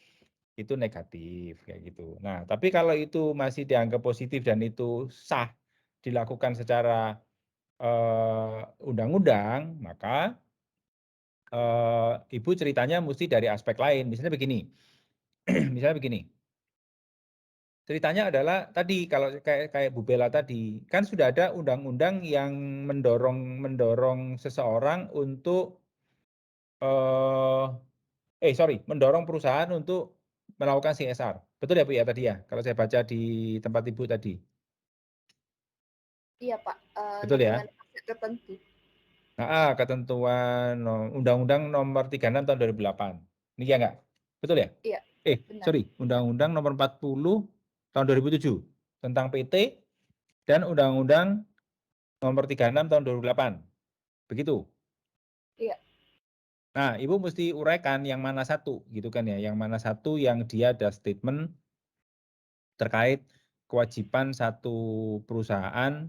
itu negatif kayak gitu. Nah, tapi kalau itu masih dianggap positif dan itu sah dilakukan secara undang-undang, maka Ibu ceritanya mesti dari aspek lain. Misalnya begini, misalnya begini. Ceritanya adalah tadi kalau kayak Bu Bella tadi, kan sudah ada undang-undang yang mendorong seseorang untuk mendorong perusahaan untuk melakukan CSR. Betul ya Bu ya tadi ya? Kalau saya baca di tempat Ibu tadi. Iya Pak, Betul ya? mengenai aset tertentu. Ketentuan Undang-Undang Nomor 36 tahun 2008. Ini ya enggak? Betul ya? Iya, benar. Sorry, Undang-Undang Nomor 40 tahun 2007 tentang PT dan Undang-Undang Nomor 36 tahun 2008. Begitu. Iya. Nah, Ibu mesti uraikan yang mana satu gitu kan ya, yang mana satu yang dia ada statement terkait kewajiban satu perusahaan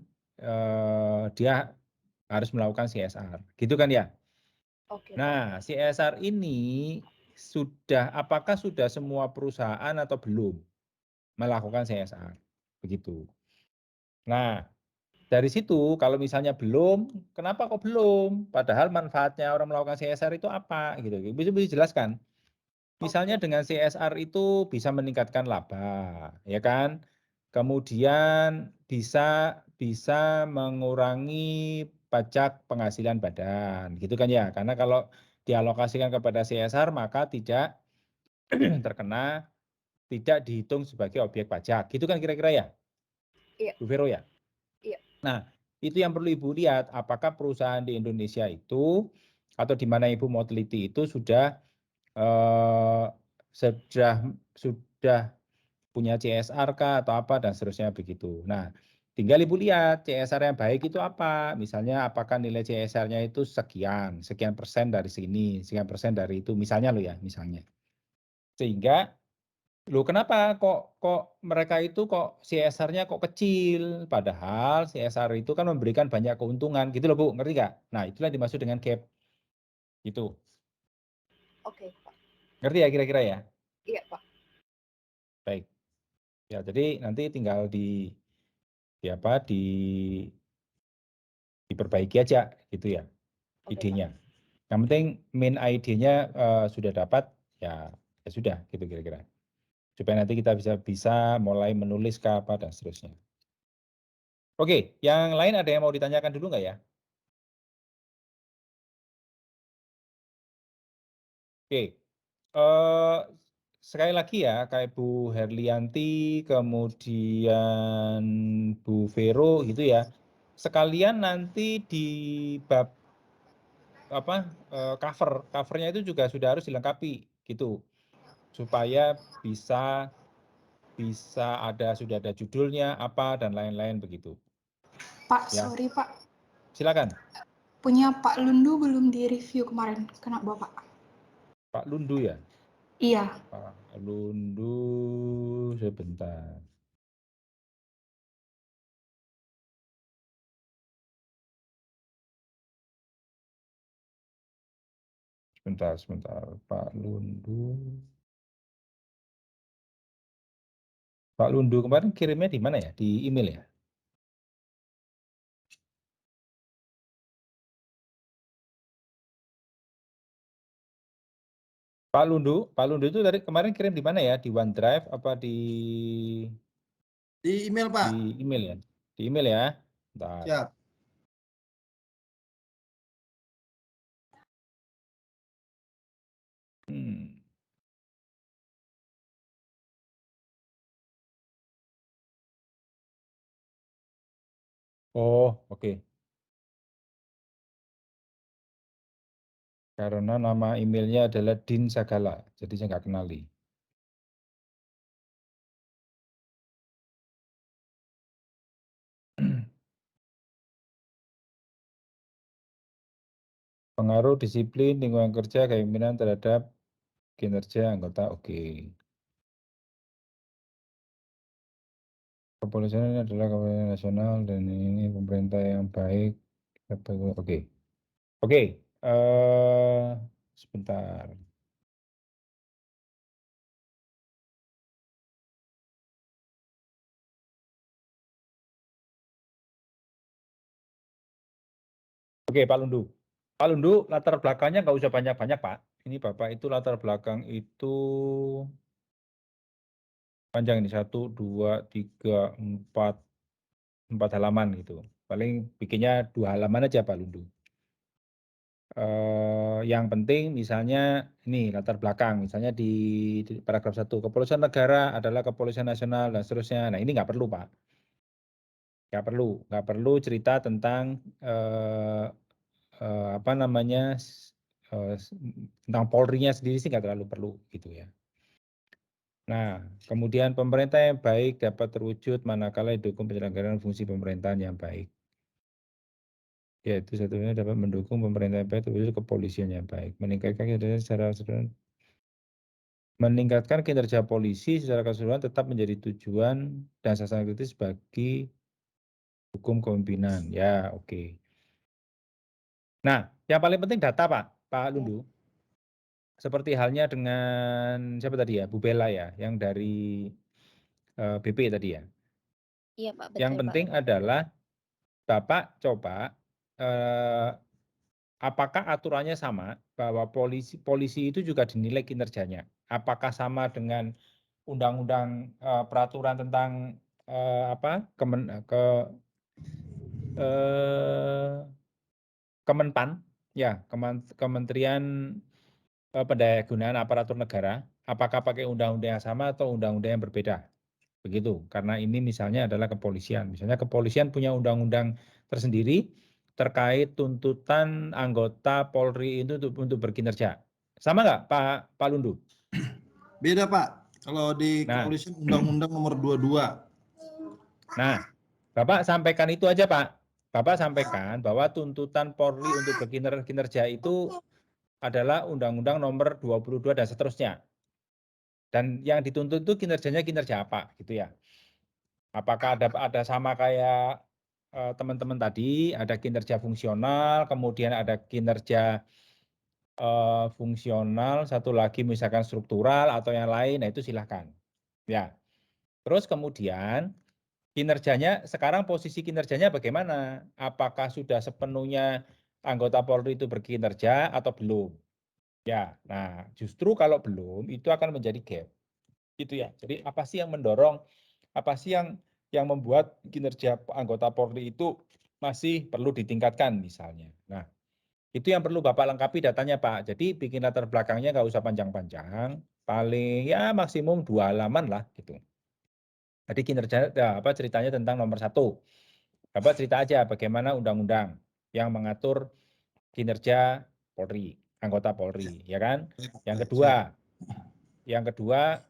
dia harus melakukan CSR. Gitu kan ya? Oke Pak. Nah, CSR ini apakah sudah semua perusahaan atau belum melakukan CSR? Begitu. Nah, dari situ kalau misalnya belum, kenapa kok belum? Padahal manfaatnya orang melakukan CSR itu apa gitu. Bisa dijelaskan. Misalnya Oke. dengan CSR itu bisa meningkatkan laba, ya kan? Kemudian bisa mengurangi pajak penghasilan badan, gitu kan ya? Karena kalau dialokasikan kepada CSR maka tidak terkena, tidak dihitung sebagai objek pajak, gitu kan kira-kira ya? Iya. Bu Vero ya? Iya. Nah, itu yang perlu Ibu lihat, apakah perusahaan di Indonesia itu atau di mana Ibu mau teliti itu sudah punya CSR kah atau apa dan seterusnya begitu. Nah, tinggal Ibu lihat CSR yang baik itu apa. Misalnya apakah nilai CSR-nya itu sekian persen dari sini, sekian persen dari itu, misalnya lo ya, misalnya. Sehingga loh kenapa kok mereka itu kok CSR-nya kok kecil, padahal CSR itu kan memberikan banyak keuntungan gitu loh Bu, ngerti nggak? Nah, itulah dimaksud dengan gap. Gitu. Oke Pak. Ngerti ya kira-kira ya? Iya Pak. Baik. Ya, jadi nanti tinggal diperbaiki aja gitu ya Oke, idenya. Yang penting main ID-nya sudah dapat ya sudah gitu kira-kira. Supaya nanti kita bisa mulai menulis ke apa dan seterusnya. Oke, yang lain ada yang mau ditanyakan dulu nggak ya? Oke, sekali lagi ya, kayak Bu Herlianti, kemudian Bu Vero gitu ya, sekalian nanti di bab covernya itu juga sudah harus dilengkapi gitu, supaya sudah ada judulnya apa dan lain-lain begitu. Pak, Ya. sorry Pak. Silakan. Punya Pak Lundu belum di-review kemarin, kena Bapak. Pak Lundu ya? Iya. Pak Lundu, sebentar. Sebentar. Pak Lundu. Pak Lundu kemarin kirimnya di mana ya? Di email ya? Pak Lundu itu tadi kemarin kirim di mana ya? Di OneDrive apa di Di email Pak. di email ya? Di email ya? Bentar. Siap. Oh, oke. Karena nama emailnya adalah Din Sagala, jadi saya nggak kenali. Pengaruh disiplin lingkungan kerja kepemimpinan terhadap kinerja anggota, oke. Kepolisian ini adalah kepolisian nasional dan ini pemerintah yang baik. Oke. Sebentar. Oke, Pak Lundu. Pak Lundu, latar belakangnya nggak usah banyak-banyak, Pak. Ini Bapak itu latar belakang itu panjang ini 1, 2, 3, 4 halaman gitu. Paling bikinnya 2 halaman aja Pak Lundu. Yang penting misalnya ini latar belakang, misalnya di paragraf 1, kepolisian negara adalah kepolisian nasional dan seterusnya. Nah, ini nggak perlu, Pak. Nggak perlu cerita tentang apa namanya tentang Polri-nya sendiri sih nggak terlalu perlu gitu ya. Nah, kemudian pemerintah yang baik dapat terwujud manakala didukung penyelenggaraan fungsi pemerintahan yang baik. Yaitu satunya dapat mendukung pemerintah yang baik terwujud kepolisian yang baik, meningkatkan kinerja polisi secara keseluruhan tetap menjadi tujuan dan sasaran kritis bagi hukum kepemimpinan. Ya, oke. Nah, yang paling penting data, Pak Lundu. Seperti halnya dengan siapa tadi ya, Bu Bella ya, yang dari BP tadi ya. Iya Pak, Yang betul Pak. penting adalah Bapak coba apakah aturannya sama bahwa polisi itu juga dinilai kinerjanya. Apakah sama dengan undang-undang peraturan tentang Kemenpan, ya, Kementerian Pendayagunaan Aparatur Negara, apakah pakai undang-undang yang sama atau undang-undang yang berbeda? Begitu, karena ini misalnya adalah kepolisian. Misalnya kepolisian punya undang-undang tersendiri terkait tuntutan anggota Polri itu untuk berkinerja. Sama nggak, Pak Lundu? Beda, Pak. Kalau di Nah. kepolisian Undang-Undang Nomor 22. Nah, Bapak sampaikan itu aja, Pak. Bapak sampaikan bahwa tuntutan Polri untuk berkinerja itu adalah Undang-Undang Nomor 22 dan seterusnya. Dan yang dituntut itu kinerjanya kinerja apa, gitu ya. Apakah ada sama kayak teman-teman tadi, ada kinerja fungsional, kemudian ada kinerja fungsional, satu lagi misalkan struktural atau yang lain, nah itu silahkan. Ya. Terus kemudian kinerjanya, sekarang posisi kinerjanya bagaimana? Apakah sudah sepenuhnya anggota Polri itu berkinerja atau belum? Ya, nah justru kalau belum itu akan menjadi gap. Gitu ya. Jadi apa sih yang mendorong, apa sih yang membuat kinerja anggota Polri itu masih perlu ditingkatkan misalnya. Nah, itu yang perlu Bapak lengkapi datanya, Pak. Jadi bikin latar belakangnya nggak usah panjang-panjang, paling ya maksimum 2 halaman lah gitu. Jadi kinerja ceritanya tentang nomor 1. Bapak cerita aja bagaimana undang-undang yang mengatur kinerja Polri, anggota Polri, ya kan? Yang kedua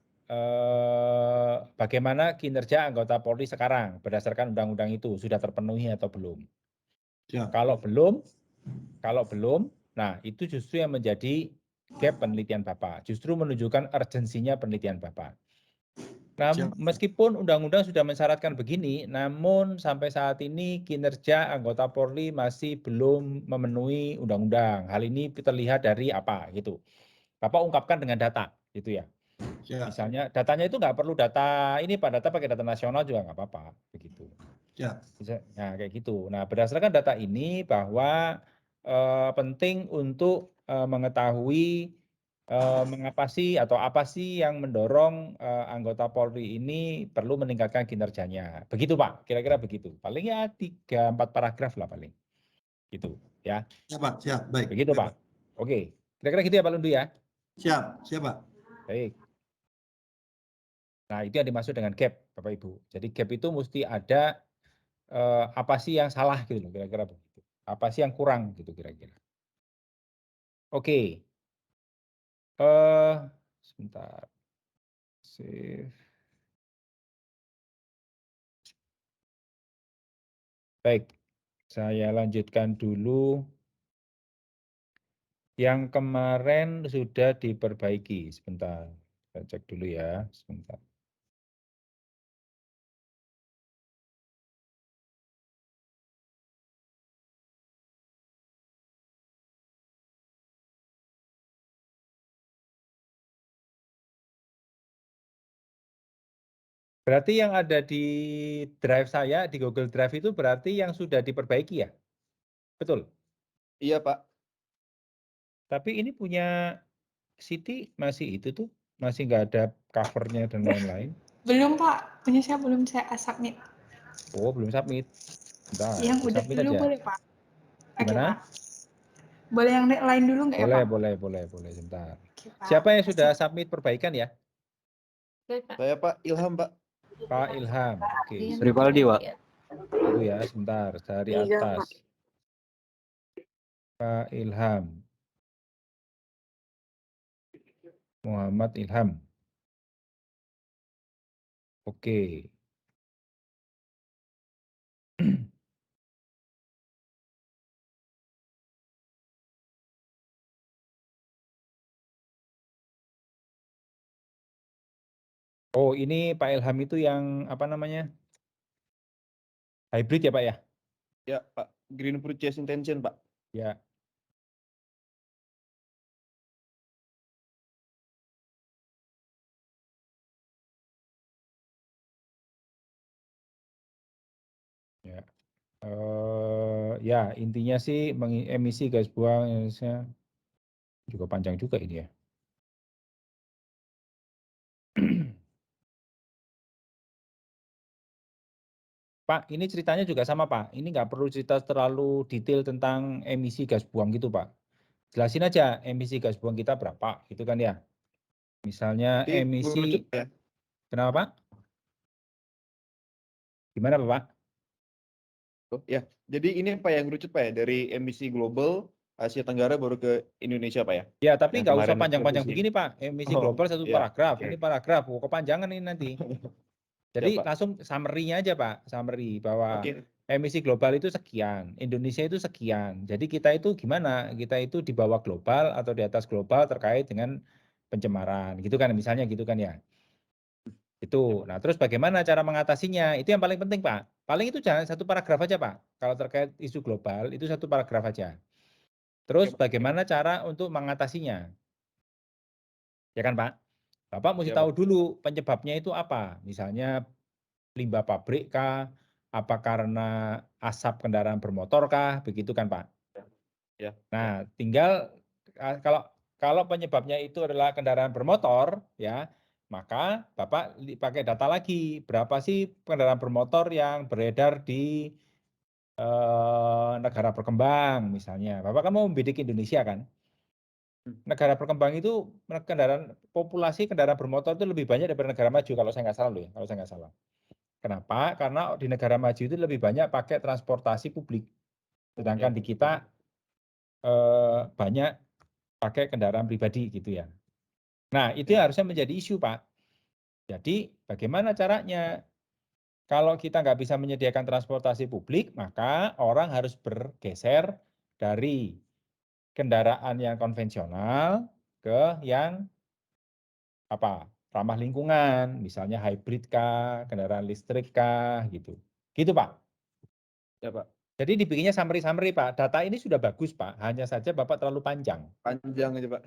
bagaimana kinerja anggota Polri sekarang berdasarkan undang-undang itu sudah terpenuhi atau belum? Kalau belum, nah itu justru yang menjadi gap penelitian Bapak, justru menunjukkan urgensinya penelitian Bapak. Nah, meskipun undang-undang sudah mensyaratkan begini, namun sampai saat ini kinerja anggota Polri masih belum memenuhi undang-undang. Hal ini terlihat dari apa gitu. Bapak ungkapkan dengan data gitu ya. Misalnya datanya itu nggak perlu data ini, Pak, data pakai data nasional juga nggak apa-apa begitu. Nah, kayak gitu. Nah, berdasarkan data ini bahwa penting untuk mengetahui mengapa sih atau apa sih yang mendorong anggota Polri ini perlu meningkatkan kinerjanya. Begitu, Pak. Kira-kira begitu. Paling ya 3-4 paragraf lah paling. Gitu ya. Ya, Pak. Siap. Baik. Begitu, Pak. Oke. Kira-kira gitu ya, Pak Lundu ya. Siap, Pak. Baik. Nah, itu yang dimaksud dengan gap, Bapak Ibu. Jadi gap itu mesti ada apa sih yang salah gitu loh, kira-kira begitu. Apa sih yang kurang gitu kira-kira. Oke. Sebentar. Save. Baik. Saya lanjutkan dulu. Yang kemarin sudah diperbaiki. Sebentar. Saya cek dulu ya. Sebentar. Berarti yang ada di drive saya, di Google Drive itu berarti yang sudah diperbaiki ya? Betul? Iya, Pak. Tapi ini punya Siti masih itu tuh, masih nggak ada covernya dan lain-lain. Belum, Pak. Punya saya belum saya submit. Oh, belum submit. Bentar, Yang udah submit dulu aja. boleh, Pak. Oke, Gimana? Pak. Boleh yang lain dulu nggak ya, Boleh, Pak? boleh. Sebentar. Oke, Pak. Siapa yang sudah submit perbaikan ya? Saya Pak Ilham Pak. Pak Ilham. Oke. Rivaldi, Pak. Tunggu ya, sebentar. Dari Iya, Pak. atas. Pak Ilham. Muhammad Ilham. Oke. Oh, ini Pak Ilham itu yang apa namanya? Hybrid ya, Pak ya? Ya Pak, Green Purchase Intention Pak. Ya. Ya. Ya, intinya sih emisi gas buang Indonesia juga panjang juga ini ya. Pak, ini ceritanya juga sama Pak. Ini nggak perlu cerita terlalu detail tentang emisi gas buang gitu Pak. Jelasin aja emisi gas buang kita berapa, gitu kan ya. Misalnya Jadi emisi, mengerucut ya. kenapa Pak? Gimana Pak? Oh, ya. Jadi ini Pak yang ngerucut Pak ya dari emisi global Asia Tenggara baru ke Indonesia Pak ya. Ya, tapi Yang nggak usah kemarin panjang-panjang revisi. begini Pak. Emisi Oh, global satu iya. paragraf. Oke. Ini paragraf, kepanjangan ini nanti. Jadi Pak. langsung summary-nya aja Pak. Summary bahwa Oke. emisi global itu sekian, Indonesia itu sekian. Jadi kita itu gimana? Kita itu di bawah global atau di atas global terkait dengan pencemaran. Gitu kan, misalnya gitu kan ya. Itu. Nah, terus bagaimana cara mengatasinya? Itu yang paling penting, Pak. Paling itu jangan satu paragraf aja, Pak. Kalau terkait isu global, itu satu paragraf aja. Terus bagaimana cara untuk mengatasinya? Ya kan, Pak? Bapak mesti Ya, tahu Pak. dulu penyebabnya itu apa. Misalnya limbah pabrik kah? Apa karena asap kendaraan bermotor kah? Begitu kan, Pak? Ya. Nah, tinggal kalau penyebabnya itu adalah kendaraan bermotor, ya, maka Bapak pakai data lagi, berapa sih kendaraan bermotor yang beredar di negara berkembang misalnya. Bapak kan mau membidik Indonesia kan. Negara berkembang itu populasi kendaraan bermotor itu lebih banyak daripada negara maju kalau saya nggak salah loh ya, kalau saya nggak salah. Kenapa? Karena di negara maju itu lebih banyak pakai transportasi publik. Sedangkan di kita banyak pakai kendaraan pribadi gitu ya. Nah, itu yang harusnya menjadi isu, Pak. Jadi, bagaimana caranya? Kalau kita nggak bisa menyediakan transportasi publik, maka orang harus bergeser dari kendaraan yang konvensional ke yang apa? Ramah lingkungan, misalnya hybrid kah, kendaraan listrik kah, gitu. Gitu, Pak. Ya, Pak. Jadi dibikinnya summary-summary, Pak. Data ini sudah bagus, Pak. Hanya saja Bapak terlalu panjang. Panjang aja, Pak.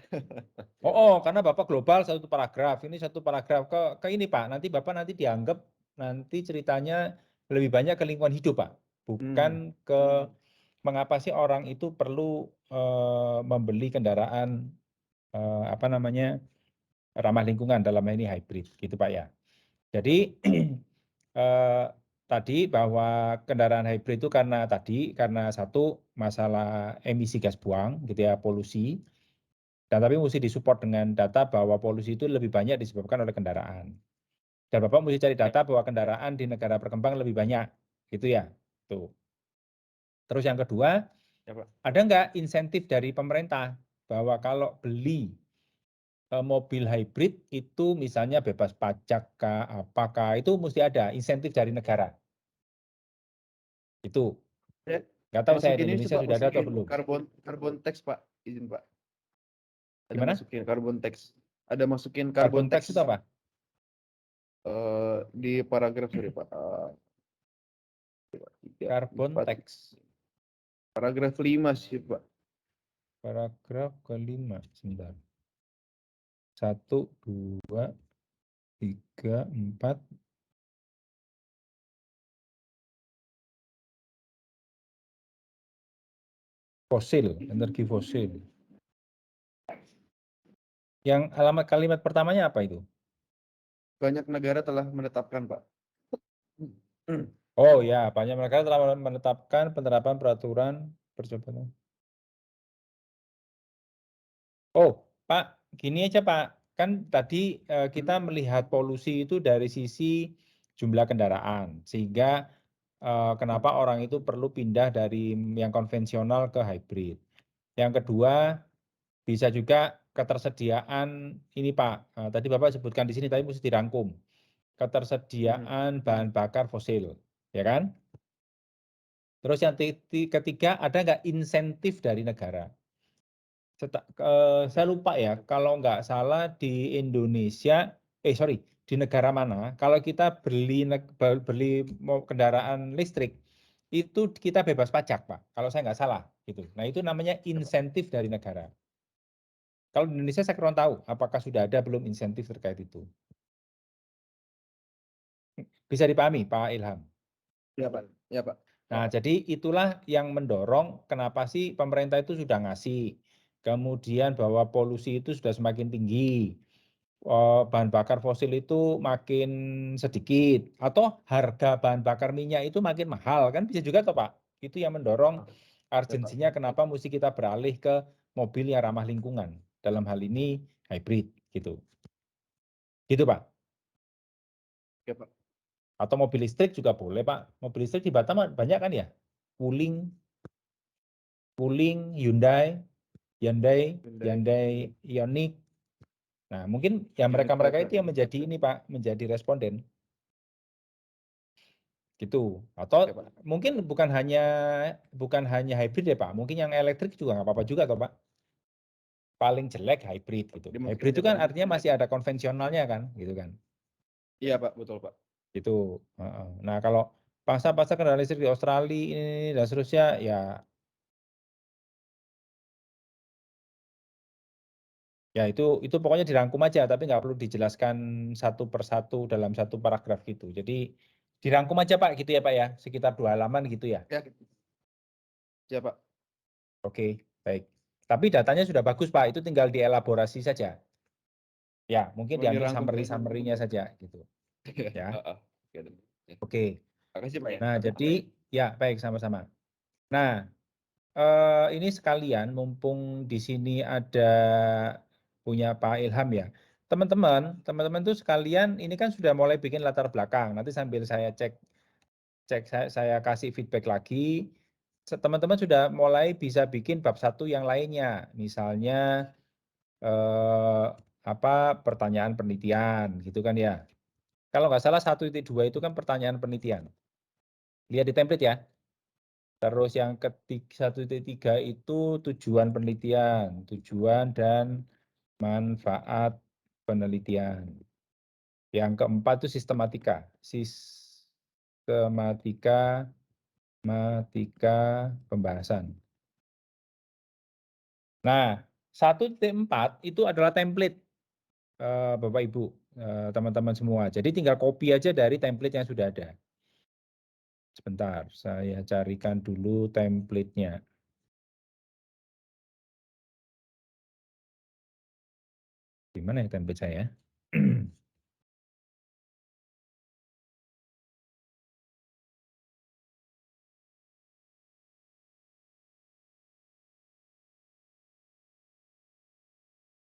Karena Bapak global satu paragraf, ini satu paragraf ke ini Pak, nanti Bapak nanti dianggap nanti ceritanya lebih banyak ke lingkungan hidup Pak, bukan ke mengapa sih orang itu perlu membeli kendaraan apa namanya ramah lingkungan dalam ini hybrid gitu Pak ya. Jadi tadi bahwa kendaraan hybrid itu karena satu masalah emisi gas buang gitu ya, polusi. Dan tapi mesti disupport dengan data bahwa polusi itu lebih banyak disebabkan oleh kendaraan. Dan Bapak mesti cari data bahwa kendaraan di negara berkembang lebih banyak. Gitu ya. Tuh. Terus yang kedua, Ya, Pak. ada nggak insentif dari pemerintah bahwa kalau beli mobil hybrid itu misalnya bebas pajak kah, apakah, itu mesti ada insentif dari negara. Itu. Ya, Nggak tahu saya di masukin ini Indonesia Pak, sudah ada atau masukin belum. Carbon tax Pak, izin Pak. Ada Gimana? masukin carbon tax. Ada masukin Carbon carbon tax itu apa? Di paragraf sorry Pak. Carbon tax. Paragraf 5 sih Pak. Paragraf kelima, sebentar. 1, 2, 3, 4. Fosil, energi fosil. Yang alamat kalimat pertamanya apa itu? Banyak negara telah menetapkan Pak. Oh ya, banyak negara telah menetapkan penerapan peraturan percobaan. Oh, Pak, gini aja Pak. Kan tadi kita melihat polusi itu dari sisi jumlah kendaraan, sehingga kenapa orang itu perlu pindah dari yang konvensional ke hybrid. Yang kedua, bisa juga ketersediaan ini Pak. Tadi Bapak sebutkan di sini, tapi mesti dirangkum. Ketersediaan bahan bakar fosil, ya kan? Terus yang ketiga, ada nggak insentif dari negara? Saya lupa ya, kalau nggak salah di Indonesia, di negara mana, kalau kita beli kendaraan listrik, itu kita bebas pajak, Pak. Kalau saya nggak salah, gitu. Nah, itu namanya insentif dari negara. Kalau di Indonesia saya kurang tahu, apakah sudah ada belum insentif terkait itu. Bisa dipahami, Pak Ilham? Ya Pak, ya Pak. Nah, jadi itulah yang mendorong kenapa sih pemerintah itu sudah ngasih. Kemudian bahwa polusi itu sudah semakin tinggi. Bahan bakar fosil itu makin sedikit. Atau harga bahan bakar minyak itu makin mahal. Kan bisa juga toh Pak. Itu yang mendorong urgensinya kenapa mesti kita beralih ke mobil yang ramah lingkungan. Dalam hal ini hybrid gitu. Gitu Pak. Ya Pak. Atau mobil listrik juga boleh Pak. Mobil listrik di Batam banyak kan ya? Wuling, Hyundai Ioniq. Nah, mungkin ya mereka-mereka itu yang menjadi ini Pak, menjadi responden. Gitu. Atau mungkin bukan hanya hybrid ya Pak, mungkin yang elektrik juga nggak apa-apa juga toh Pak. Paling jelek hybrid gitu. Hybrid itu kan artinya masih ada konvensionalnya kan, gitu kan. Iya Pak, betul Pak. Itu. Nah, kalau pasar kendaraan listrik di Australia ini dan seterusnya ya itu pokoknya dirangkum aja, tapi nggak perlu dijelaskan satu persatu dalam satu paragraf gitu. Jadi dirangkum aja Pak, gitu ya Pak ya, sekitar 2 halaman gitu ya. Ya Pak. Oke, baik. Tapi datanya sudah bagus Pak, itu tinggal dielaborasi saja. Ya, mungkin diambil summary-nya saja gitu. Ya. Oke. Makasih Pak ya. Nah, jadi ya baik sama-sama. Nah, ini sekalian mumpung di sini ada punya Pak Ilham ya. Teman-teman tuh sekalian ini kan sudah mulai bikin latar belakang. Nanti sambil saya cek saya kasih feedback lagi. Teman-teman sudah mulai bisa bikin bab 1 yang lainnya. Misalnya pertanyaan penelitian gitu kan ya. Kalau nggak salah 1.2 itu kan pertanyaan penelitian. Lihat di template ya. Terus yang ketiga 1.3 itu tujuan penelitian, tujuan dan manfaat penelitian. Yang keempat itu sistematika. Sistematika pembahasan. Nah, 1.4 itu adalah template Bapak Ibu, teman-teman semua. Jadi tinggal copy aja dari template yang sudah ada. Sebentar, saya carikan dulu template-nya. Di mana ya template saya?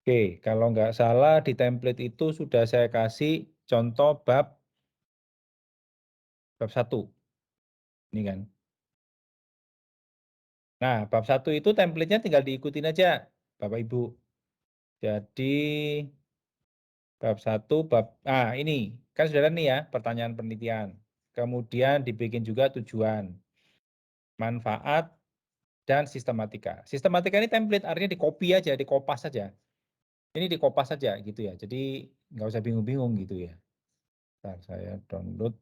Oke, kalau nggak salah di template itu sudah saya kasih contoh bab 1. Ini kan. Nah, bab 1 itu template-nya tinggal diikutin aja, Bapak Ibu. Jadi bab 1, ini kan sudah ada nih ya pertanyaan penelitian. Kemudian dibikin juga tujuan, manfaat, dan sistematika. Sistematika ini template, artinya di-copy aja, di-kopas saja. Ini di-kopas saja gitu ya. Jadi nggak usah bingung-bingung gitu ya. Bentar, saya download.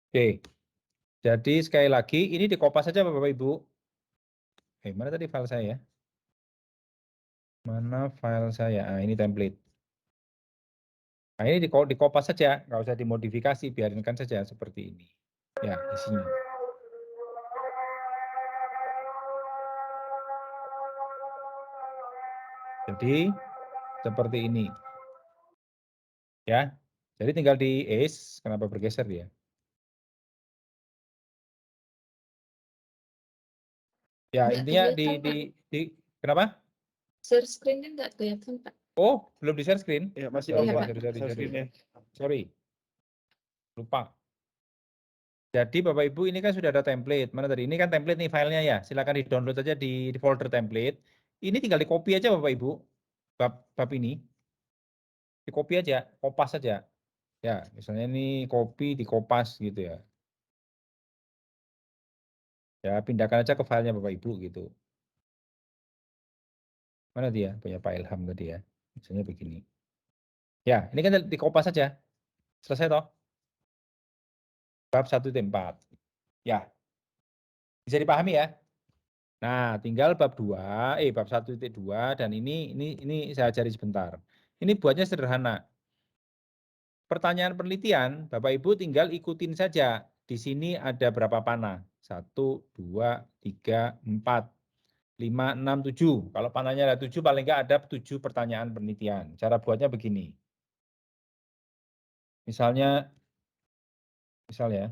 Oke, jadi sekali lagi ini dikopas saja Bapak Ibu. Mana tadi file saya? Mana file saya? Ini template. Nah, ini dikopas saja, nggak usah dimodifikasi, biarkan saja seperti ini. Ya, isinya. Jadi seperti ini. Ya. Jadi tinggal di is, kenapa bergeser dia? Ya, Nggak intinya kelihatan, Pak. kenapa? Share screen-nya nggak kelihatan, Pak. Oh, belum di share screen? Ya, masih Sorry, off, Iya, Pak. Pak. sorry. Share screen-nya. Sorry. Lupa. Jadi Bapak Ibu ini kan sudah ada template. Mana tadi? Ini kan template nih filenya ya. Silakan di-download aja di folder template. Ini tinggal di-copy aja Bapak Ibu. Bab ini. Di-copy aja, kopas aja. Ya, misalnya ini copy, di-kopas gitu ya. Ya, pindahkan aja ke filenya Bapak Ibu gitu. Mana dia? Punya Pak Ilham tadi ya. Misalnya begini. Ya, ini kan di-kopas saja. Selesai toh? Bab 1-4. Ya, bisa dipahami ya? Nah, tinggal bab 1.2 dan ini saya ajari sebentar. Ini buatnya sederhana. Pertanyaan penelitian, Bapak Ibu tinggal ikutin saja. Di sini ada berapa panah? 1, 2, 3, 4, 5, 6, 7. Kalau panahnya ada 7, paling nggak ada 7 pertanyaan penelitian. Cara buatnya begini. Misal ya,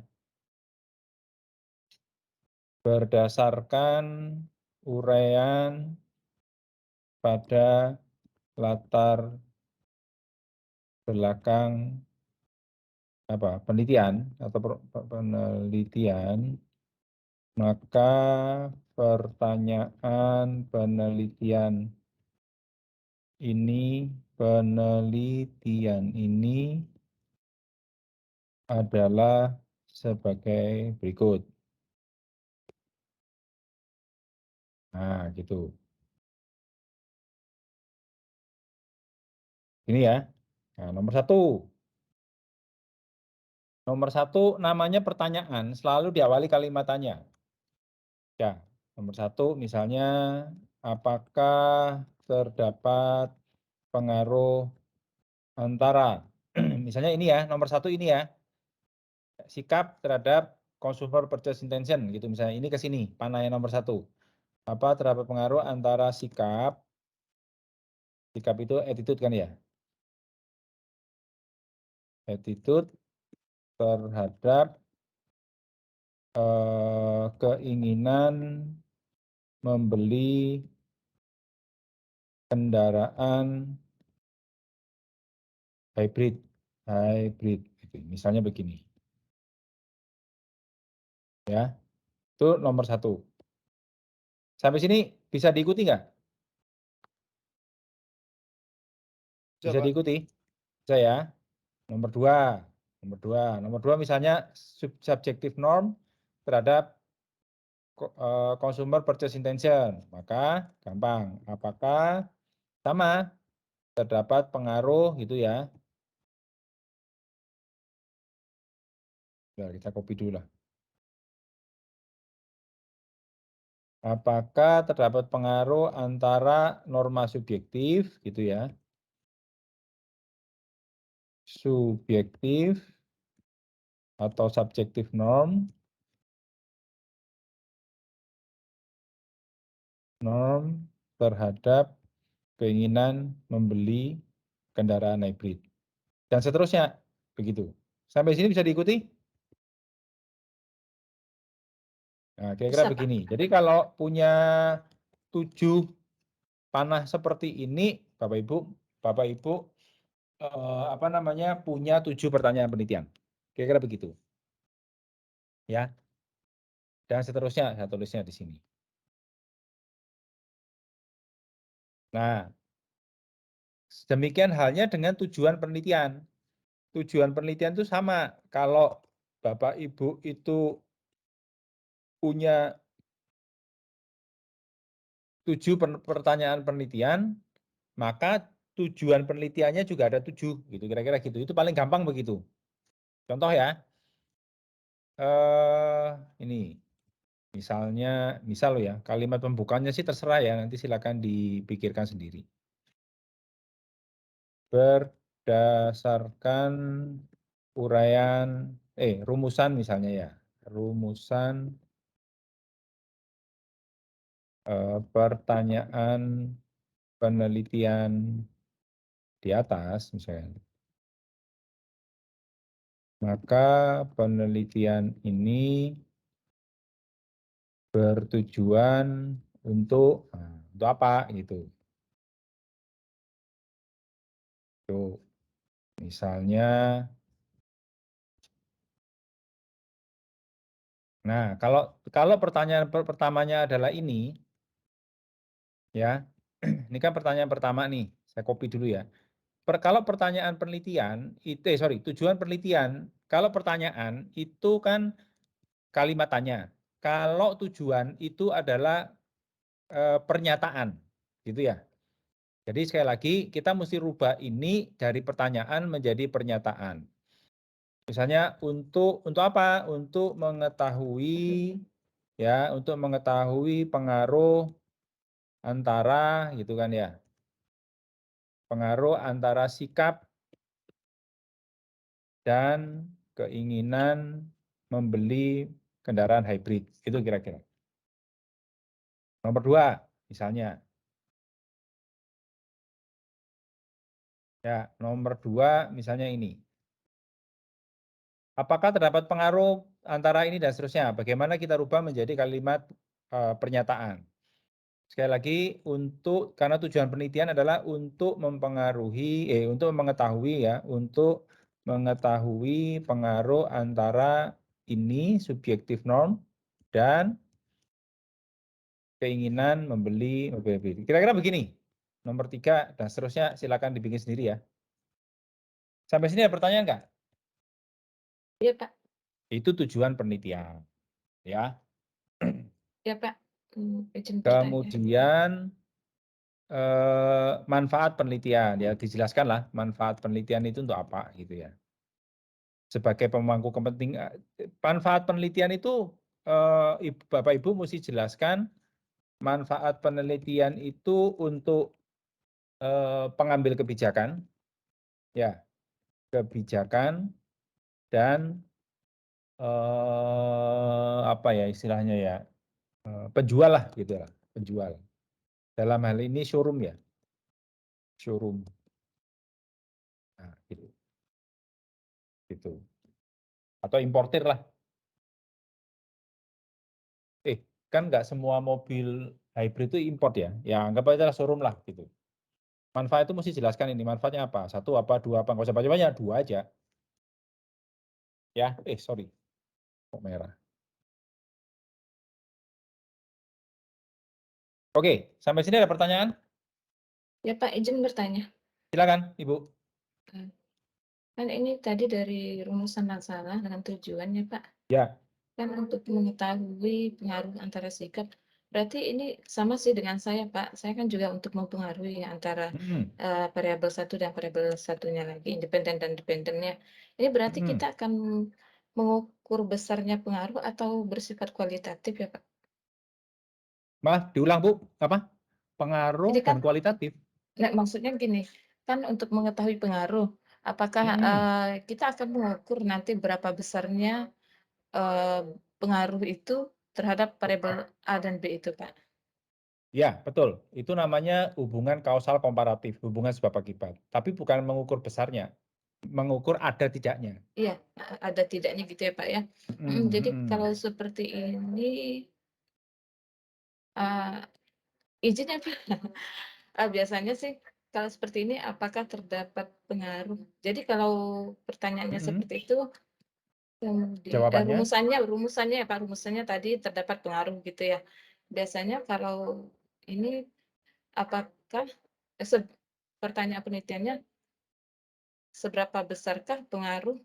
berdasarkan uraian pada latar belakang penelitian atau penelitian, maka pertanyaan penelitian ini adalah sebagai berikut. Nah, gitu. Ini ya. Nah, nomor 1. Nomor 1 namanya pertanyaan, selalu diawali kalimat tanya. Ya, nomor 1 misalnya, apakah terdapat pengaruh antara, misalnya ini ya, nomor 1 ini ya, sikap terhadap consumer purchase intention, gitu misalnya, ini ke sini, panah yang nomor 1. Apa terdapat pengaruh antara sikap itu attitude kan ya, attitude terhadap keinginan membeli kendaraan hybrid, gitu. Misalnya begini, ya, itu nomor 1. Sampai sini bisa diikuti nggak? Bisa Pak. diikuti? Bisa ya. Nomor 2 misalnya subjective norm terhadap consumer purchase intention, maka gampang. Apakah sama terdapat pengaruh gitu ya? Nah, kita copy dulu lah. Apakah terdapat pengaruh antara norma subjektif gitu ya? Subjektif atau subjektif norm terhadap keinginan membeli kendaraan hybrid. Dan seterusnya, begitu. Sampai sini bisa diikuti? Nah, kira-kira Bisa, Pak. begini. Jadi kalau punya 7 panah seperti ini, Bapak Ibu punya 7 pertanyaan penelitian. Kira-kira begitu. Ya. Dan seterusnya, saya tulisnya di sini. Nah, demikian halnya dengan tujuan penelitian. Tujuan penelitian itu sama. Kalau Bapak Ibu itu punya 7 pertanyaan penelitian, maka tujuan penelitiannya juga ada 7, gitu, kira-kira gitu. Itu paling gampang begitu. Contoh ya, ini, misal ya, kalimat pembukanya sih terserah ya, nanti silakan dipikirkan sendiri. Berdasarkan rumusan misalnya ya, rumusan pertanyaan penelitian di atas misalnya. maka penelitian ini bertujuan untuk apa gitu. Tuh, misalnya, nah kalau pertanyaan pertamanya adalah ini, ya, ini kan pertanyaan pertama nih, saya copy dulu ya. Kalau pertanyaan penelitian, tujuan penelitian, kalau pertanyaan itu kan kalimat tanya. Kalau tujuan itu adalah pernyataan, gitu ya. Jadi sekali lagi kita mesti rubah ini dari pertanyaan menjadi pernyataan. Misalnya untuk apa? Untuk mengetahui pengaruh antara gitu kan ya. Pengaruh antara sikap dan keinginan membeli kendaraan hybrid. Itu kira-kira. Nomor 2 misalnya. Ya, nomor 2 misalnya ini. Apakah terdapat pengaruh antara ini dan seterusnya? Bagaimana kita rubah menjadi kalimat pernyataan? Sekali lagi, karena tujuan penelitian adalah untuk mengetahui pengaruh antara ini subjektif norm dan keinginan membeli mobil hybrid. Kira-kira begini. Nomor 3 dan seterusnya silakan dibikin sendiri ya. Sampai sini ada pertanyaan nggak? Iya, Pak. Itu tujuan penelitian. Ya. Iya, Pak. Izin bertanya. Kemudian manfaat penelitian ya dijelaskan lah manfaat penelitian itu untuk apa gitu ya. Sebagai pemangku kepentingan, manfaat penelitian itu Bapak Ibu mesti jelaskan manfaat penelitian itu untuk pengambil kebijakan, ya kebijakan dan apa ya istilahnya ya penjual lah gitu lah penjual. Dalam hal ini showroom ya, showroom. Nah, gitu. Gitu. Atau importir lah. Kan nggak semua mobil hybrid itu import ya. Ya anggap aja showroom lah gitu. Manfaat itu mesti jelaskan ini manfaatnya apa. 1 apa, 2 apa, nggak usah banyak-banyak, 2 aja. Ya, sorry. Kok merah. Oke, sampai sini ada pertanyaan? Ya, Pak, izin bertanya. Silakan, Ibu. Kan ini tadi dari rumusan masalah dengan tujuannya, Pak. Ya. Kan untuk mengetahui pengaruh antara sikap, berarti ini sama sih dengan saya, Pak. Saya kan juga untuk mempengaruhi antara variabel satu dan variabel satunya lagi, independen dan dependennya. Ini berarti kita akan mengukur besarnya pengaruh atau bersifat kualitatif ya, Pak? Maaf, diulang Bu, apa? Pengaruh Ini kan dan kualitatif. Nah, maksudnya gini, kan untuk mengetahui pengaruh, apakah kita akan mengukur nanti berapa besarnya pengaruh itu terhadap variabel A dan B itu, Pak? Ya, betul. Itu namanya hubungan kausal komparatif, hubungan sebab akibat. Tapi bukan mengukur besarnya, mengukur ada tidaknya. Iya, ada tidaknya gitu ya, Pak ya. Jadi kalau seperti ini, izin ya, Pak. Biasanya sih kalau seperti ini apakah terdapat pengaruh? Jadi kalau pertanyaannya seperti itu, Jawabannya? rumusannya ya Pak, rumusannya tadi terdapat pengaruh gitu ya. Biasanya kalau ini apakah pertanyaan penelitiannya seberapa besarkah pengaruh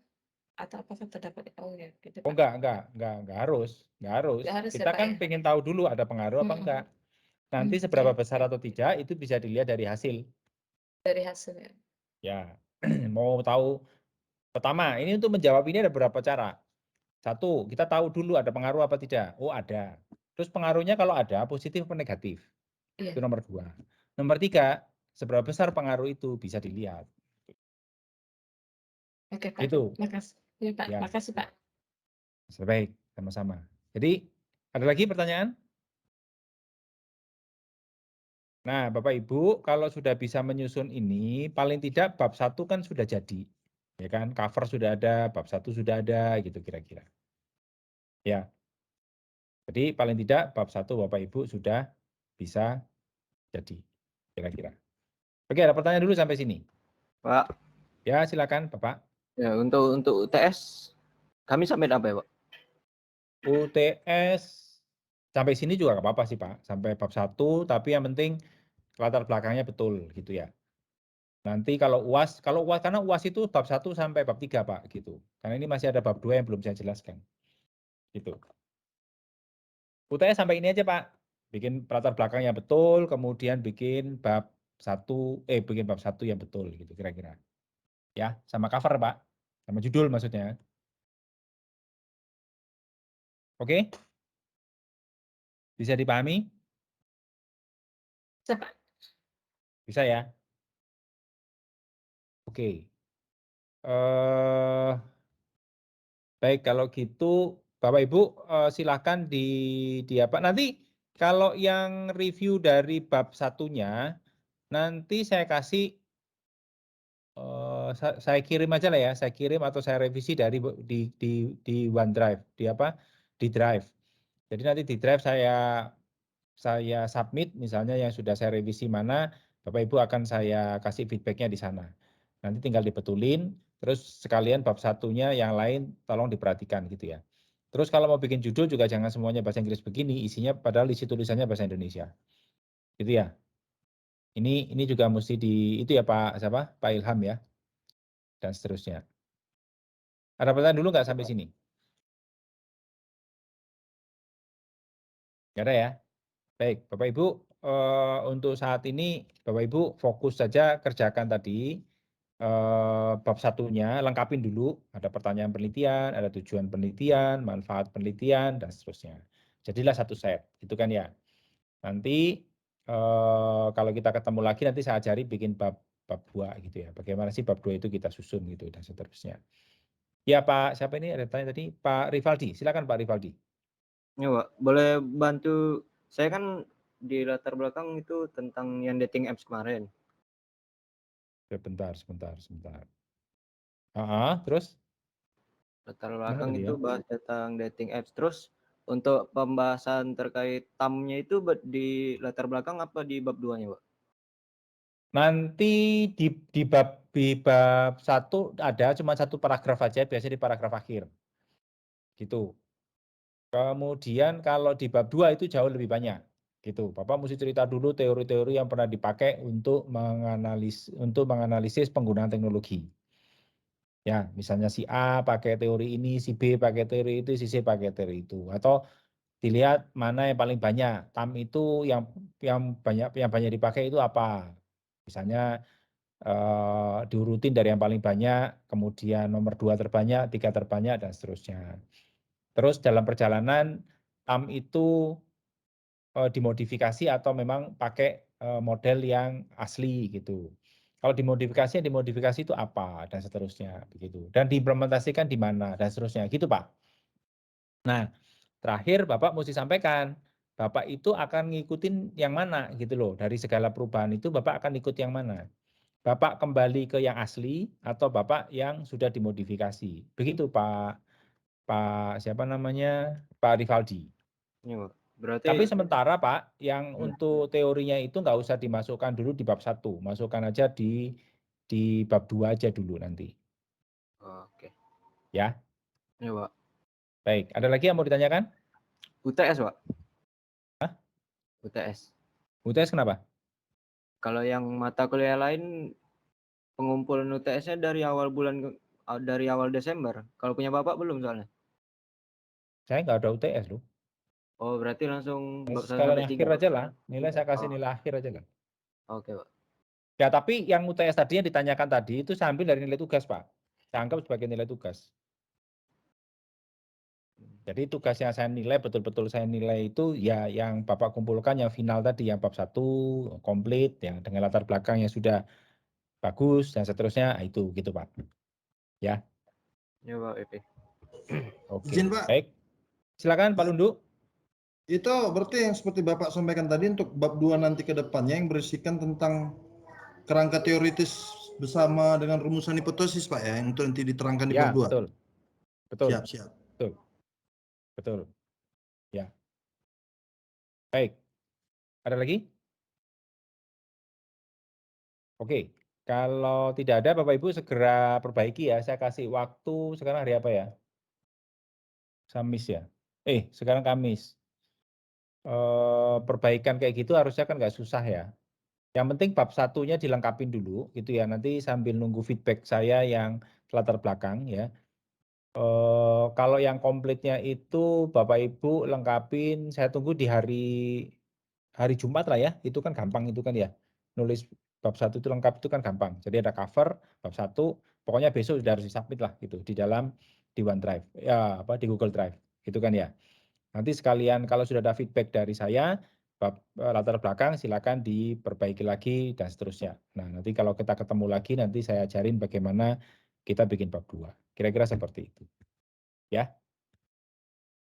atau apakah terdapat ya gitu Oh Pak. enggak harus. Nggak harus ya, Kita Pak, kan ya? pengen tahu dulu ada pengaruh apa enggak. Nanti seberapa besar atau tidak itu bisa dilihat dari hasil. Dari hasilnya. Ya, mau tahu pertama, ini untuk menjawab ini ada beberapa cara. 1, kita tahu dulu ada pengaruh apa tidak. Oh, ada. Terus pengaruhnya kalau ada positif atau negatif. Iya. Itu nomor 2. Nomor 3, seberapa besar pengaruh itu bisa dilihat. Oke, Pak. Itu. Makasih. Ya, Pak. Ya. Makasih, Pak. Baik, sama-sama. Jadi, ada lagi pertanyaan? Nah, Bapak Ibu, kalau sudah bisa menyusun ini, paling tidak bab 1 kan sudah jadi. Ya kan, cover sudah ada, bab 1 sudah ada gitu kira-kira. Ya. Jadi paling tidak bab 1 Bapak Ibu sudah bisa jadi kira-kira. Oke, ada pertanyaan dulu sampai sini. Pak, Ya, silakan Bapak. ya untuk UTS kami sampai apa ya, Pak? UTS sampai sini juga nggak apa-apa sih Pak, sampai bab 1, tapi yang penting latar belakangnya betul gitu ya. Nanti kalau UAS karena UAS itu bab 1 sampai bab 3 Pak gitu. Karena ini masih ada bab 2 yang belum saya jelaskan. Gitu. UTS sampai ini aja Pak. Bikin latar belakangnya betul, kemudian bikin bab 1 yang betul gitu kira-kira. Ya, sama cover Pak. Sama judul maksudnya. Oke? Bisa dipahami? Bisa, Pak. Bisa ya? Oke. Baik, kalau gitu Bapak Ibu silakan di apa nanti kalau yang review dari bab 1-nya nanti saya kasih saya kirim aja lah ya, saya kirim atau saya revisi dari di OneDrive, di Drive. Jadi nanti di Drive saya submit misalnya yang sudah saya revisi mana, Bapak Ibu akan saya kasih feedbacknya di sana. Nanti tinggal dibetulin, terus sekalian bab 1-nya yang lain tolong diperhatikan gitu ya. Terus kalau mau bikin judul juga jangan semuanya bahasa Inggris begini, isinya padahal isi tulisannya bahasa Indonesia. Gitu ya. Ini juga mesti itu ya Pak Ilham ya. Dan seterusnya. Ada pertanyaan dulu nggak sampai sini? Nggak ada ya? Baik, Bapak Ibu, untuk saat ini Bapak Ibu fokus saja kerjakan tadi bab 1-nya, lengkapin dulu, ada pertanyaan penelitian, ada tujuan penelitian, manfaat penelitian, dan seterusnya. Jadilah satu set, gitu kan ya. Nanti kalau kita ketemu lagi nanti saya ajari bikin bab 2 gitu ya. Bagaimana sih bab 2 itu kita susun gitu dan seterusnya. Ya Pak, siapa ini ada tanya tadi? Pak Rivaldi, silakan Pak Rivaldi. Ya, Pak. Boleh bantu saya kan di latar belakang itu tentang yang dating apps kemarin. Sebentar. Terus? Latar Mana belakang tadi itu ya? bahas tentang dating apps. Terus untuk pembahasan terkait TAM-nya itu di latar belakang apa di bab 2-nya, Pak? Nanti di bab 1 ada cuma satu paragraf aja, biasanya di paragraf akhir. Gitu. Kemudian kalau di bab 2 itu jauh lebih banyak. Gitu. Bapak mesti cerita dulu teori-teori yang pernah dipakai untuk menganalisis penggunaan teknologi. Ya, misalnya si A pakai teori ini, si B pakai teori itu, si C pakai teori itu. Atau dilihat mana yang paling banyak. TAM itu yang banyak dipakai itu apa? Misalnya diurutin dari yang paling banyak, kemudian nomor 2 terbanyak, 3 terbanyak, dan seterusnya. Terus dalam perjalanan TAM itu dimodifikasi atau memang pakai model yang asli gitu. Kalau dimodifikasi itu apa dan seterusnya begitu. Dan diimplementasikan di mana dan seterusnya gitu Pak. Nah, terakhir Bapak mesti sampaikan Bapak itu akan ngikutin yang mana gitu loh. Dari segala perubahan itu Bapak akan ikut yang mana. Bapak kembali ke yang asli atau Bapak yang sudah dimodifikasi. Begitu Pak siapa namanya? Pak Rivaldi. Ya, Pak. Berarti Tapi sementara Pak, yang untuk teorinya itu nggak usah dimasukkan dulu di bab 1, masukkan aja di bab 2 aja dulu nanti. Oke. Ya. Ya, Pak. Baik, ada lagi yang mau ditanyakan? UTS, Pak. Hah? UTS. UTS kenapa? Kalau yang mata kuliah lain pengumpulan UTS-nya dari awal Desember. Kalau punya Bapak belum soalnya? Saya nggak ada UTS loh. Oh, berarti langsung bab 1 Sekalian sampai 3. akhir aja lah. Nilai saya kasih nilai akhir aja lah. Oke, Pak. Ya, tapi yang UTS tadi yang ditanyakan tadi itu saya ambil dari nilai tugas, Pak. Saya anggap sebagai nilai tugas. Jadi tugas yang saya nilai, betul-betul saya nilai itu ya yang Bapak kumpulkan yang final tadi, yang bab 1 komplit, ya dengan latar belakang yang sudah bagus dan seterusnya, itu gitu Pak. Ya. Ya, Pak EP. Oke. Izin, Pak. Baik. Silakan Pak Lundu. Itu berarti yang seperti Bapak sampaikan tadi untuk bab 2 nanti ke depannya yang berisikan tentang kerangka teoritis bersama dengan rumusan hipotesis Pak ya, yang untuk nanti diterangkan di Ya, bab 2. betul. Betul. Siap. Betul. Ya. Baik. Ada lagi? Oke. Kalau tidak ada Bapak Ibu segera perbaiki ya. Saya kasih waktu sekarang hari apa ya? Kamis ya. Sekarang Kamis. Perbaikan kayak gitu harusnya kan nggak susah ya. Yang penting bab satunya dilengkapin dulu gitu ya. Nanti sambil nunggu feedback saya yang latar belakang ya. Kalau yang komplitnya itu Bapak Ibu lengkapin, saya tunggu di hari Jumat lah ya. Itu kan gampang itu kan ya. Nulis bab 1 itu lengkap itu kan gampang. Jadi ada cover bab 1, pokoknya besok sudah harus disubmit lah gitu di dalam di OneDrive. Ya, di Google Drive. Gitu kan ya. Nanti sekalian kalau sudah ada feedback dari saya, bab latar belakang silakan diperbaiki lagi dan seterusnya. Nah, nanti kalau kita ketemu lagi nanti saya ajarin bagaimana kita bikin bab 2. Kira-kira seperti itu. Ya.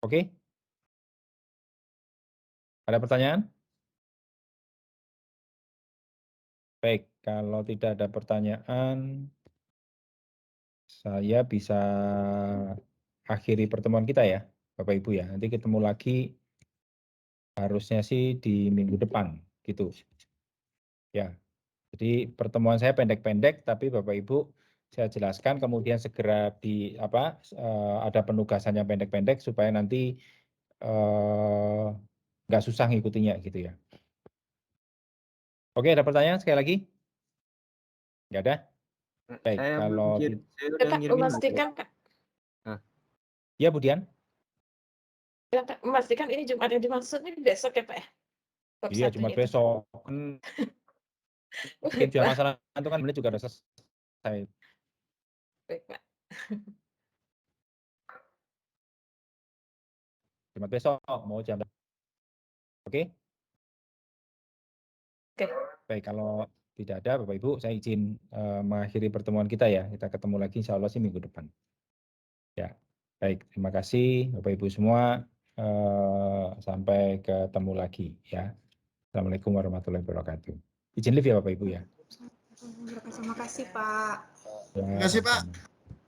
Oke? Ada pertanyaan? Baik, kalau tidak ada pertanyaan, saya bisa akhiri pertemuan kita ya, Bapak Ibu ya. Nanti ketemu lagi harusnya sih di minggu depan gitu. Ya. Jadi pertemuan saya pendek-pendek tapi Bapak Ibu saya jelaskan kemudian segera ada penugasan yang pendek-pendek supaya nanti nggak susah ngikutinya gitu ya. Oke, ada pertanyaan sekali lagi? Nggak ada? Baik, Saya kalau Ya, Kak, memastikan Kak. ya Budian? Ya, Kak, memastikan ini Jumat yang dimaksud ini besok ya Pak ya? Bab Iya, satu Jumat itu. besok. Mungkin juga masalah itu kan benar juga udah selesai. Baik, Pak. Jumat besok mau jam. Oke? Oke. Baik, kalau tidak ada Bapak Ibu, saya izin mengakhiri pertemuan kita ya. Kita ketemu lagi insya Allah sih minggu depan. Ya, baik. Terima kasih Bapak Ibu semua. Sampai ketemu lagi ya. Assalamualaikum warahmatullahi wabarakatuh. Izin live ya Bapak Ibu ya. Terima kasih Pak. Ya, Terima kasih Pak. sama-sama.